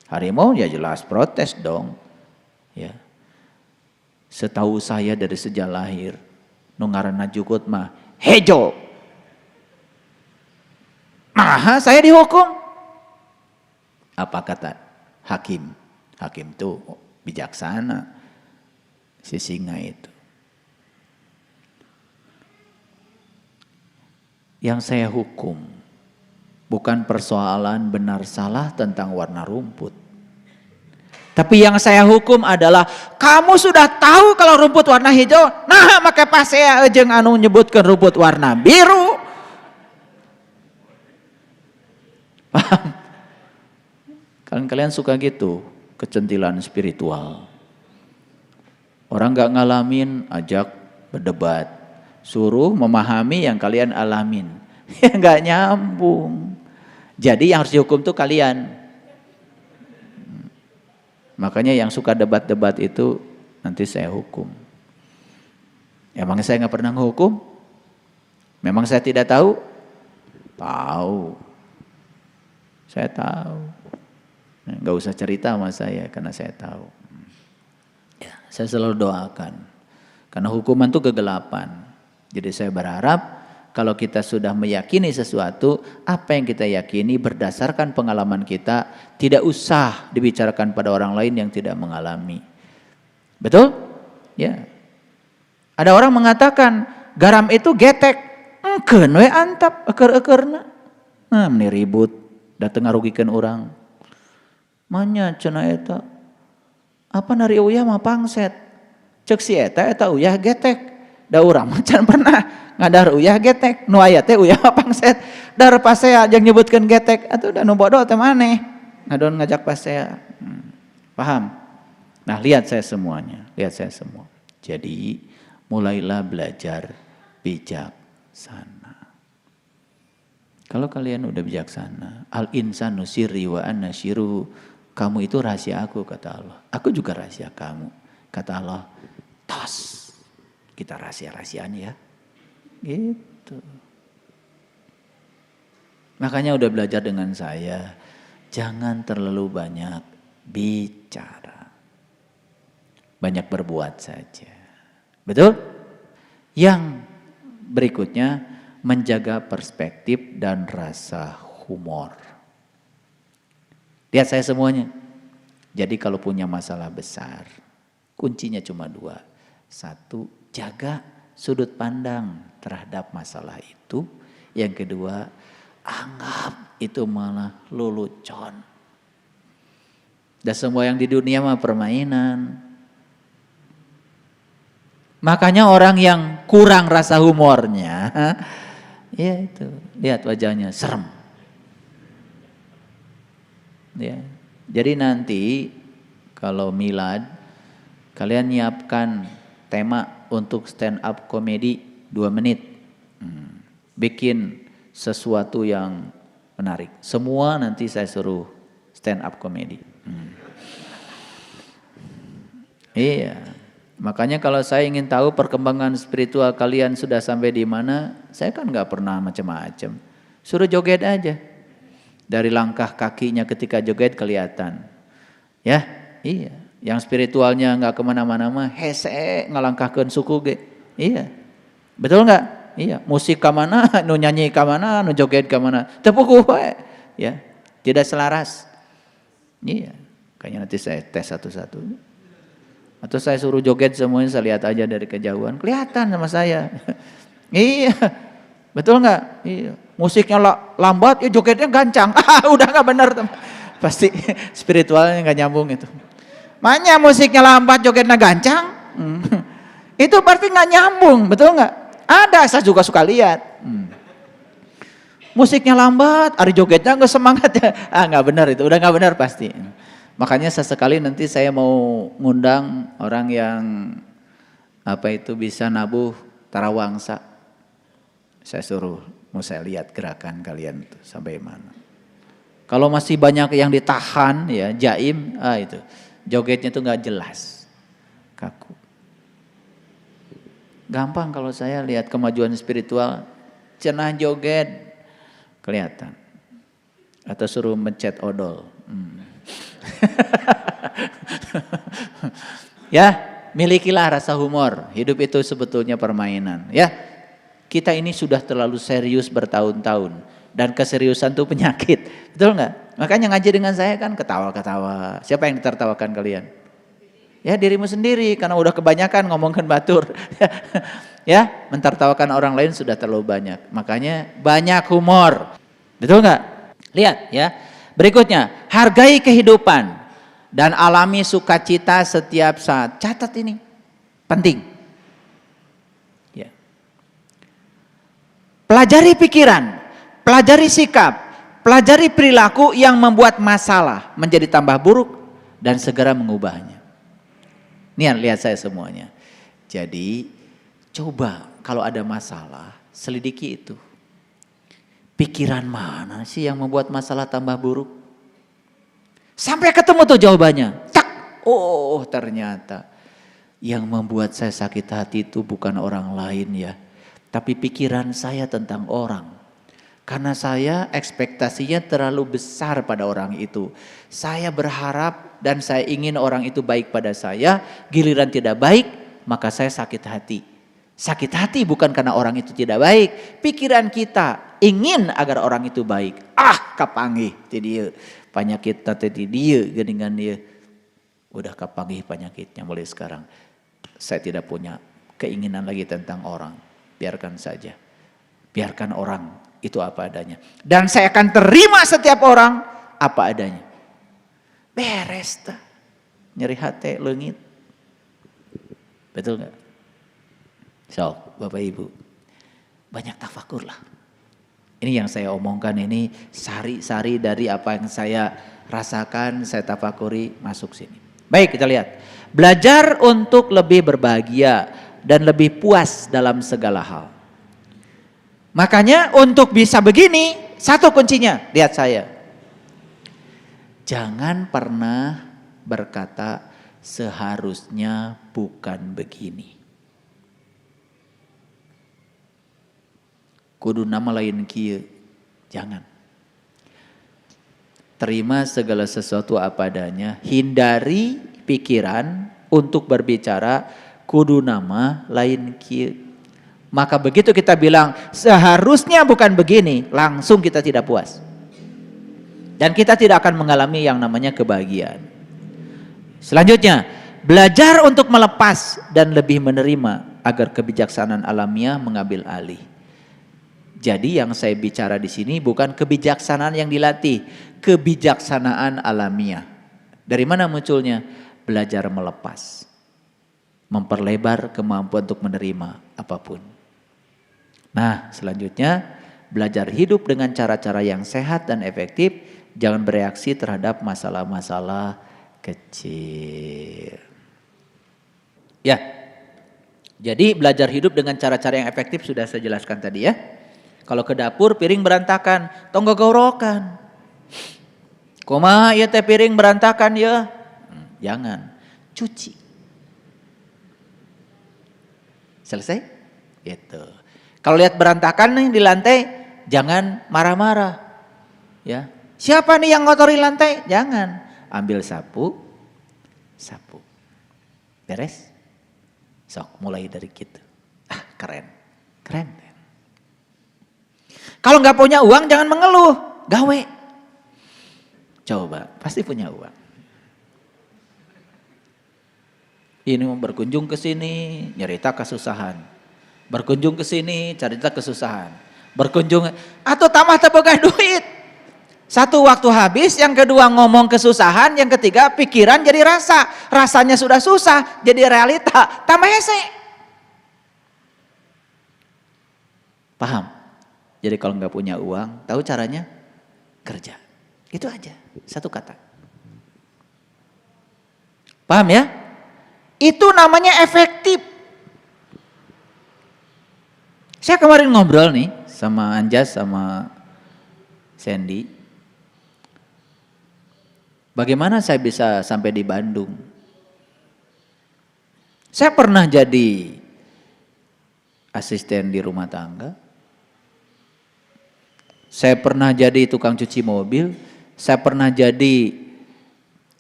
Harimau ya jelas protes dong. Ya. Setahu saya dari sejak lahir, nu ngaranna jukut mah hejo. Nah, saya dihukum. Apa kata hakim? Hakim tuh bijaksana. Si singa itu. Yang saya hukum bukan persoalan benar salah tentang warna rumput. Tapi yang saya hukum adalah kamu sudah tahu kalau rumput warna hijau, nah make pasea jeung anu nyebutkeun rumput warna biru. Paham? Kalian suka gitu, kecentilan spiritual. Orang gak ngalamin, ajak berdebat. Suruh memahami yang kalian alamin. Ya gak nyambung. Jadi yang harus dihukum tuh kalian. Makanya yang suka debat-debat itu nanti saya hukum. Emang saya gak pernah menghukum? Memang saya tidak tahu? Tahu. Saya tahu. Gak usah cerita sama saya karena saya tahu. Ya, saya selalu doakan. Karena hukuman itu kegelapan. Jadi saya berharap kalau kita sudah meyakini sesuatu, apa yang kita yakini berdasarkan pengalaman kita, tidak usah dibicarakan pada orang lain yang tidak mengalami. Betul? Ya. Ada orang mengatakan garam itu getek. Engkeun we antap eker-ekerna. Nah, meni ribut, datang ngarugikan orang. Manya cenah eta. Apa nari uyah mah pangset. Cek si eta uyah getek. Da urang mah can pernah ngadar uyah getek. Nu aya teh uyah mah pangset. Dar pasea jeung nyebutkeun getek atuh da nu bodoh teh maneh. Ngadon ngajak pasea. Paham? Nah, lihat saya semuanya, lihat saya semua. Jadi, mulailah belajar bijaksana. Kalau kalian udah bijaksana, al insanu sirri wa anna syiru. Kamu itu rahasia aku, kata Allah. Aku juga rahasia kamu. Kata Allah, tos. Kita rahasia-rahasiaan ya. Gitu. Makanya udah belajar dengan saya. Jangan terlalu banyak bicara. Banyak berbuat saja. Betul? Yang berikutnya, menjaga perspektif dan rasa humor. Lihat saya semuanya. Jadi kalau punya masalah besar, kuncinya cuma 2. 1, jaga sudut pandang terhadap masalah itu. Yang kedua, anggap itu malah lelucon. Dan semua yang di dunia mah permainan. Makanya orang yang kurang rasa humornya, ya itu, lihat wajahnya serem. Ya. Jadi nanti kalau milad, kalian nyiapkan tema untuk stand up komedi 2 menit. Bikin sesuatu yang menarik. Semua nanti saya suruh stand up komedi. Iya. Makanya kalau saya ingin tahu perkembangan spiritual kalian sudah sampai di mana, saya kan gak pernah macam-macam. Suruh joget aja. Dari langkah kakinya ketika joget kelihatan. Ya, iya. Yang spiritualnya gak kemana-mana mah, hese ngalangkahkeun suku ge. Iya. Betul gak? Iya. Musik ka mana, nu nyanyi ka mana, nu joget ka mana. Teu puguh we. Ya. Tidak selaras. Iya, kayaknya nanti saya tes satu-satu. Atau saya suruh joget semuanya, saya lihat aja dari kejauhan, kelihatan sama saya. Iya, betul nggak? Iya. Musiknya lambat, ya jogetnya gancang. Udah nggak benar, pasti spiritualnya nggak nyambung itu. Makanya musiknya lambat, jogetnya gancang, itu berarti nggak nyambung, betul nggak? Ada, saya juga suka lihat. Musiknya lambat, hari jogetnya nggak semangat ya, nggak benar itu, udah nggak benar pasti. Makanya sesekali nanti saya mau ngundang orang yang bisa nabuh tarawangsa. Saya suruh, mau saya lihat gerakan kalian tuh sampai mana. Kalau masih banyak yang ditahan ya, jaim, itu jogetnya tuh nggak jelas, kaku. Gampang kalau saya lihat kemajuan spiritual, cenah joget kelihatan. Atau suruh mencet odol. Ya, milikilah rasa humor. Hidup itu sebetulnya permainan. Ya, kita ini sudah terlalu serius bertahun-tahun. Dan keseriusan itu penyakit. Betul nggak? Makanya ngaji dengan saya kan ketawa-ketawa. Siapa yang ditertawakan kalian? Ya, dirimu sendiri. Karena udah kebanyakan ngomongkan batur. Ya, mentertawakan orang lain sudah terlalu banyak. Makanya banyak humor. Betul nggak? Lihat ya. Berikutnya, hargai kehidupan dan alami sukacita setiap saat. Catat ini, penting. Ya. Pelajari pikiran, pelajari sikap, pelajari perilaku yang membuat masalah menjadi tambah buruk dan segera mengubahnya. Nih, lihat saya semuanya. Jadi, coba kalau ada masalah, selidiki itu. Pikiran mana sih yang membuat masalah tambah buruk? Sampai ketemu tuh jawabannya. Tak. Oh, ternyata yang membuat saya sakit hati itu bukan orang lain ya. Tapi pikiran saya tentang orang. Karena saya ekspektasinya terlalu besar pada orang itu. Saya berharap dan saya ingin orang itu baik pada saya. Giliran tidak baik, maka saya sakit hati. Sakit hati bukan karena orang itu tidak baik. Pikiran kita ingin agar orang itu baik. Kapanggih ti dieu. Penyakit teh ti dieu geuningan dia. Udah kapanggih penyakitnya mulai sekarang. Saya tidak punya keinginan lagi tentang orang. Biarkan saja. Biarkan orang itu apa adanya. Dan saya akan terima setiap orang apa adanya. Beres tah. Nyeri hati leungit. Betul enggak? So, Bapak Ibu, banyak tafakur lah. Ini yang saya omongkan ini sari-sari dari apa yang saya rasakan, saya tafakuri masuk sini. Baik, kita lihat. Belajar untuk lebih berbahagia dan lebih puas dalam segala hal. Makanya untuk bisa begini, satu kuncinya, lihat saya. Jangan pernah berkata seharusnya bukan begini. Kudu nama lain kieu. Jangan. Terima segala sesuatu apa adanya. Hindari pikiran untuk berbicara kudu nama lain kieu. Maka begitu kita bilang seharusnya bukan begini, langsung kita tidak puas. Dan kita tidak akan mengalami yang namanya kebahagiaan. Selanjutnya, belajar untuk melepas dan lebih menerima agar kebijaksanaan alamiah mengambil alih. Jadi yang saya bicara di sini bukan kebijaksanaan yang dilatih, kebijaksanaan alamiah. Dari mana munculnya? Belajar melepas. Memperlebar kemampuan untuk menerima apapun. Nah, selanjutnya belajar hidup dengan cara-cara yang sehat dan efektif, jangan bereaksi terhadap masalah-masalah kecil. Ya. Jadi belajar hidup dengan cara-cara yang efektif sudah saya jelaskan tadi ya. Kalau ke dapur piring berantakan, tong gogorokan. Kumaha ieu teh piring berantakan ya? Jangan, cuci. Selesai? Gitu. Kalau lihat berantakan nih di lantai, jangan marah-marah. Ya. Siapa nih yang ngotori lantai? Jangan. Ambil sapu, sapu. Beres? Sok, mulai dari gitu. Keren. Keren. Kalau nggak punya uang jangan mengeluh, gawe. Coba, pasti punya uang. Ini mau berkunjung ke sini, nyerita kesusahan. Berkunjung ke sini, cerita kesusahan. Berkunjung, atau tamah teboga duit. Satu waktu habis, yang kedua ngomong kesusahan, yang ketiga pikiran jadi rasa. Rasanya sudah susah, jadi realita. Tambah hese. Paham? Jadi kalau nggak punya uang, tahu caranya? Kerja. Itu aja, satu kata. Paham ya? Itu namanya efektif. Saya kemarin ngobrol nih sama Anjas sama Sandy. Bagaimana saya bisa sampai di Bandung? Saya pernah jadi asisten di rumah tangga. Saya pernah jadi tukang cuci mobil. Saya pernah jadi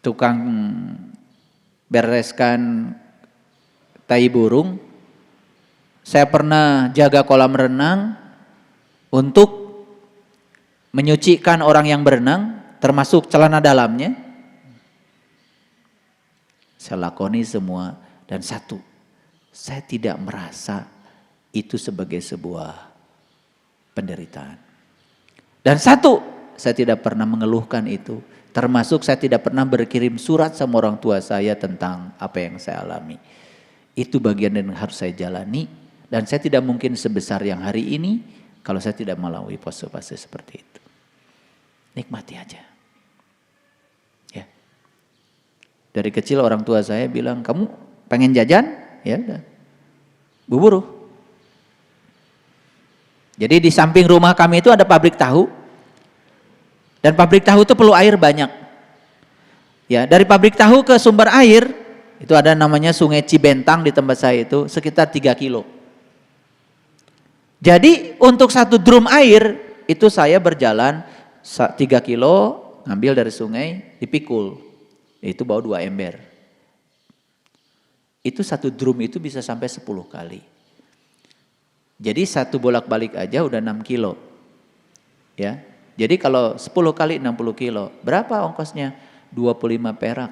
tukang bereskan tai burung. Saya pernah jaga kolam renang untuk menyucikan orang yang berenang, termasuk celana dalamnya. Saya lakoni semua, dan satu, saya tidak merasa itu sebagai sebuah penderitaan. Dan satu, saya tidak pernah mengeluhkan itu. Termasuk saya tidak pernah berkirim surat sama orang tua saya tentang apa yang saya alami. Itu bagian yang harus saya jalani. Dan saya tidak mungkin sebesar yang hari ini kalau saya tidak melalui fase-fase seperti itu. Nikmati aja. Ya. Dari kecil orang tua saya bilang, kamu pengen jajan? Ya udah. Buburu. Jadi di samping rumah kami itu ada pabrik tahu. Dan pabrik tahu itu perlu air banyak. Ya, dari pabrik tahu ke sumber air, itu ada namanya Sungai Cibentang di tempat saya itu, sekitar 3 kilo. Jadi untuk satu drum air, itu saya berjalan 3 kilo, ngambil dari sungai, dipikul. Itu bawa 2 ember. Itu satu drum itu bisa sampai 10 kali. Jadi satu bolak-balik aja udah 6 kilo. Ya. Jadi kalau 10 kali 60 kilo, berapa ongkosnya? 25 perak.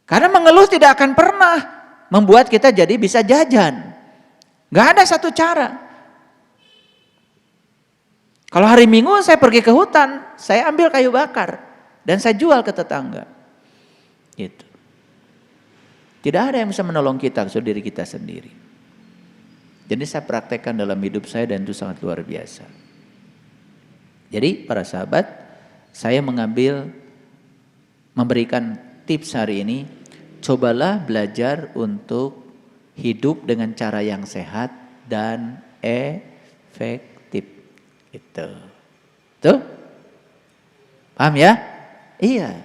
Karena mengeluh tidak akan pernah membuat kita jadi bisa jajan. Gak ada satu cara. Kalau hari Minggu saya pergi ke hutan, saya ambil kayu bakar dan saya jual ke tetangga. Gitu. Tidak ada yang bisa menolong kita kecuali diri kita sendiri. Jadi saya praktekkan dalam hidup saya dan itu sangat luar biasa. Jadi para sahabat, saya memberikan tips hari ini, cobalah belajar untuk hidup dengan cara yang sehat dan efektif. Itu. Tuh? Paham ya? Iya.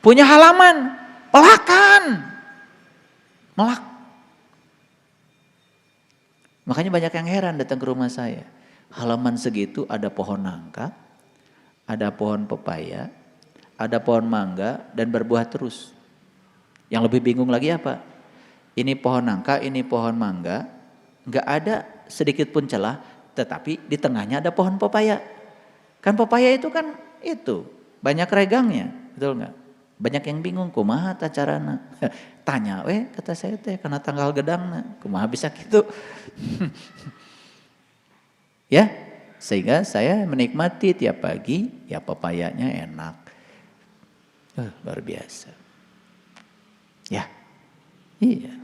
Punya halaman, pelakan. Melak. Makanya banyak yang heran datang ke rumah saya. Halaman segitu ada pohon nangka, ada pohon pepaya, ada pohon mangga dan berbuah terus. Yang lebih bingung lagi apa? Ini pohon nangka, ini pohon mangga, nggak ada sedikit pun celah, tetapi di tengahnya ada pohon pepaya. Kan pepaya itu kan itu banyak regangnya, betul nggak? Banyak yang bingung, kumaha ta carana? Tanya kata saya teh karena tanggal gedangna, kumaha bisa gitu. Ya, sehingga saya menikmati tiap pagi, ya pepayanya enak. Luar biasa. Ya. Iya.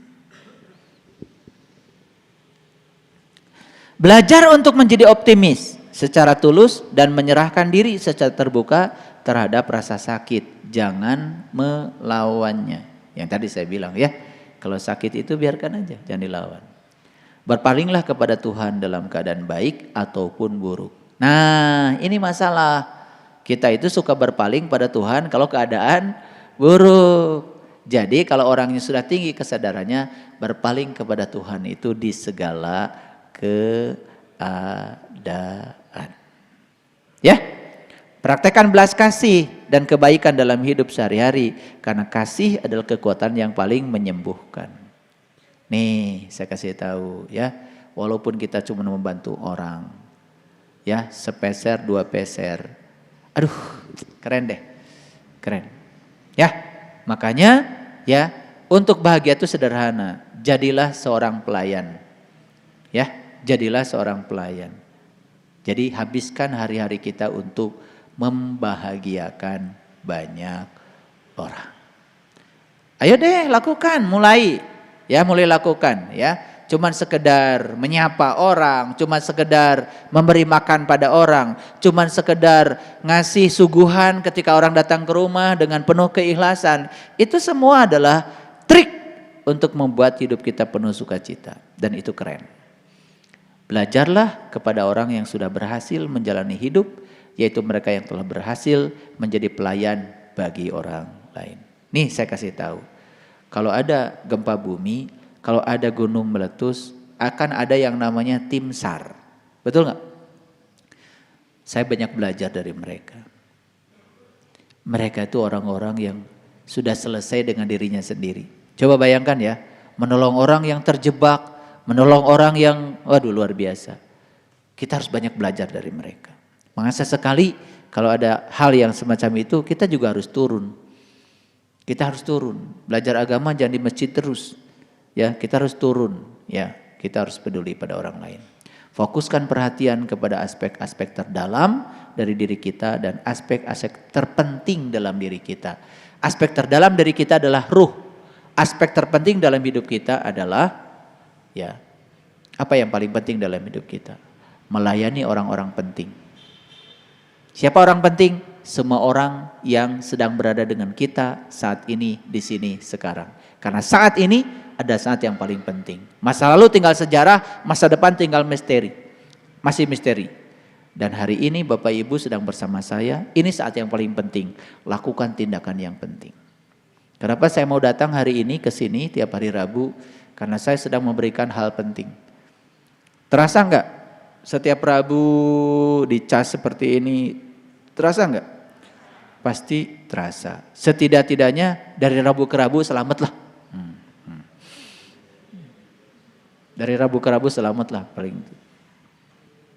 Belajar untuk menjadi optimis secara tulus dan menyerahkan diri secara terbuka terhadap rasa sakit. Jangan melawannya. Yang tadi saya bilang ya, kalau sakit itu biarkan aja, jangan dilawan. Berpalinglah kepada Tuhan dalam keadaan baik ataupun buruk. Nah, ini masalah. Kita itu suka berpaling pada Tuhan kalau keadaan buruk. Jadi kalau orangnya sudah tinggi kesadarannya, berpaling kepada Tuhan itu di segala keadaan. Ya, praktekkan belas kasih dan kebaikan dalam hidup sehari-hari. Karena kasih adalah kekuatan yang paling menyembuhkan. Nih, saya kasih tahu ya, walaupun kita cuma membantu orang, ya sepeser 2 peser, Aduh, keren deh. Keren. Ya, makanya ya, untuk bahagia itu sederhana. Jadilah seorang pelayan. Ya, jadilah seorang pelayan. Jadi habiskan hari-hari kita untuk membahagiakan banyak orang. Ayo deh lakukan, mulai. Ya, mulai lakukan ya. Cuman sekedar menyapa orang, cuman sekedar memberi makan pada orang, cuman sekedar ngasih suguhan ketika orang datang ke rumah dengan penuh keikhlasan. Itu semua adalah trik untuk membuat hidup kita penuh sukacita, dan itu keren. Belajarlah kepada orang yang sudah berhasil menjalani hidup, yaitu mereka yang telah berhasil menjadi pelayan bagi orang lain. Nih saya kasih tahu, kalau ada gempa bumi, kalau ada gunung meletus, akan ada yang namanya tim SAR. Betul nggak? Saya banyak belajar dari mereka. Mereka itu orang-orang yang sudah selesai dengan dirinya sendiri. Coba bayangkan ya, menolong orang yang terjebak, menolong orang yang, waduh luar biasa. Kita harus banyak belajar dari mereka. Makanya sekali kalau ada hal yang semacam itu, kita juga harus turun. Kita harus turun. Belajar agama jangan di masjid terus. Ya, kita harus turun, ya, kita harus peduli pada orang lain. Fokuskan perhatian kepada aspek-aspek terdalam dari diri kita dan aspek-aspek terpenting dalam diri kita. Aspek terdalam dari kita adalah ruh. Aspek terpenting dalam hidup kita adalah, ya, apa yang paling penting dalam hidup kita? Melayani orang-orang penting. Siapa orang penting? Semua orang yang sedang berada dengan kita saat ini, di sini, sekarang. Karena saat ini ada saat yang paling penting. Masa lalu tinggal sejarah, masa depan tinggal misteri. Masih misteri. Dan hari ini Bapak Ibu sedang bersama saya, ini saat yang paling penting. Lakukan tindakan yang penting. Kenapa saya mau datang hari ini ke sini tiap hari Rabu? Karena saya sedang memberikan hal penting. Terasa enggak? Setiap Rabu dicas seperti ini, terasa enggak? Pasti terasa. Setidak-tidaknya dari Rabu ke Rabu selamatlah. Dari Rabu ke Rabu selamatlah paling.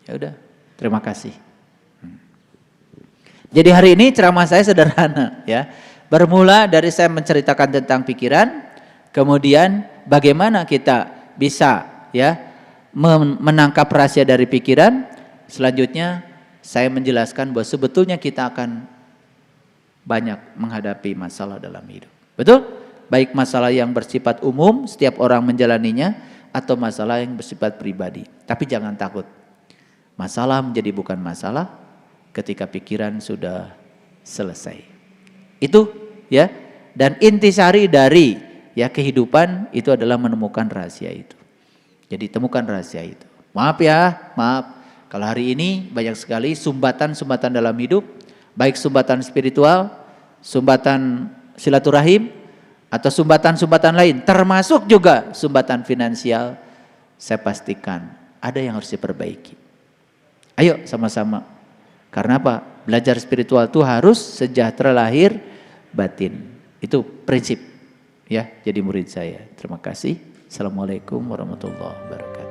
Ya udah, terima kasih. Jadi hari ini ceramah saya sederhana ya. Bermula dari saya menceritakan tentang pikiran, kemudian bagaimana kita bisa ya menangkap rahasia dari pikiran. Selanjutnya saya menjelaskan bahwa sebetulnya kita akan banyak menghadapi masalah dalam hidup. Betul? Baik masalah yang bersifat umum, setiap orang menjalaninya, atau masalah yang bersifat pribadi. Tapi jangan takut. Masalah menjadi bukan masalah ketika pikiran sudah selesai. Itu ya. Dan intisari dari ya kehidupan itu adalah menemukan rahasia itu. Jadi temukan rahasia itu. Maaf ya, maaf. Kalau hari ini banyak sekali sumbatan-sumbatan dalam hidup, baik sumbatan spiritual, sumbatan silaturahim, atau sumbatan-sumbatan lain, termasuk juga sumbatan finansial. Saya pastikan ada yang harus diperbaiki. Ayo sama-sama. Karena apa? Belajar spiritual itu harus sejahtera lahir batin. Itu prinsip ya, jadi murid saya. Terima kasih. Assalamualaikum warahmatullahi wabarakatuh.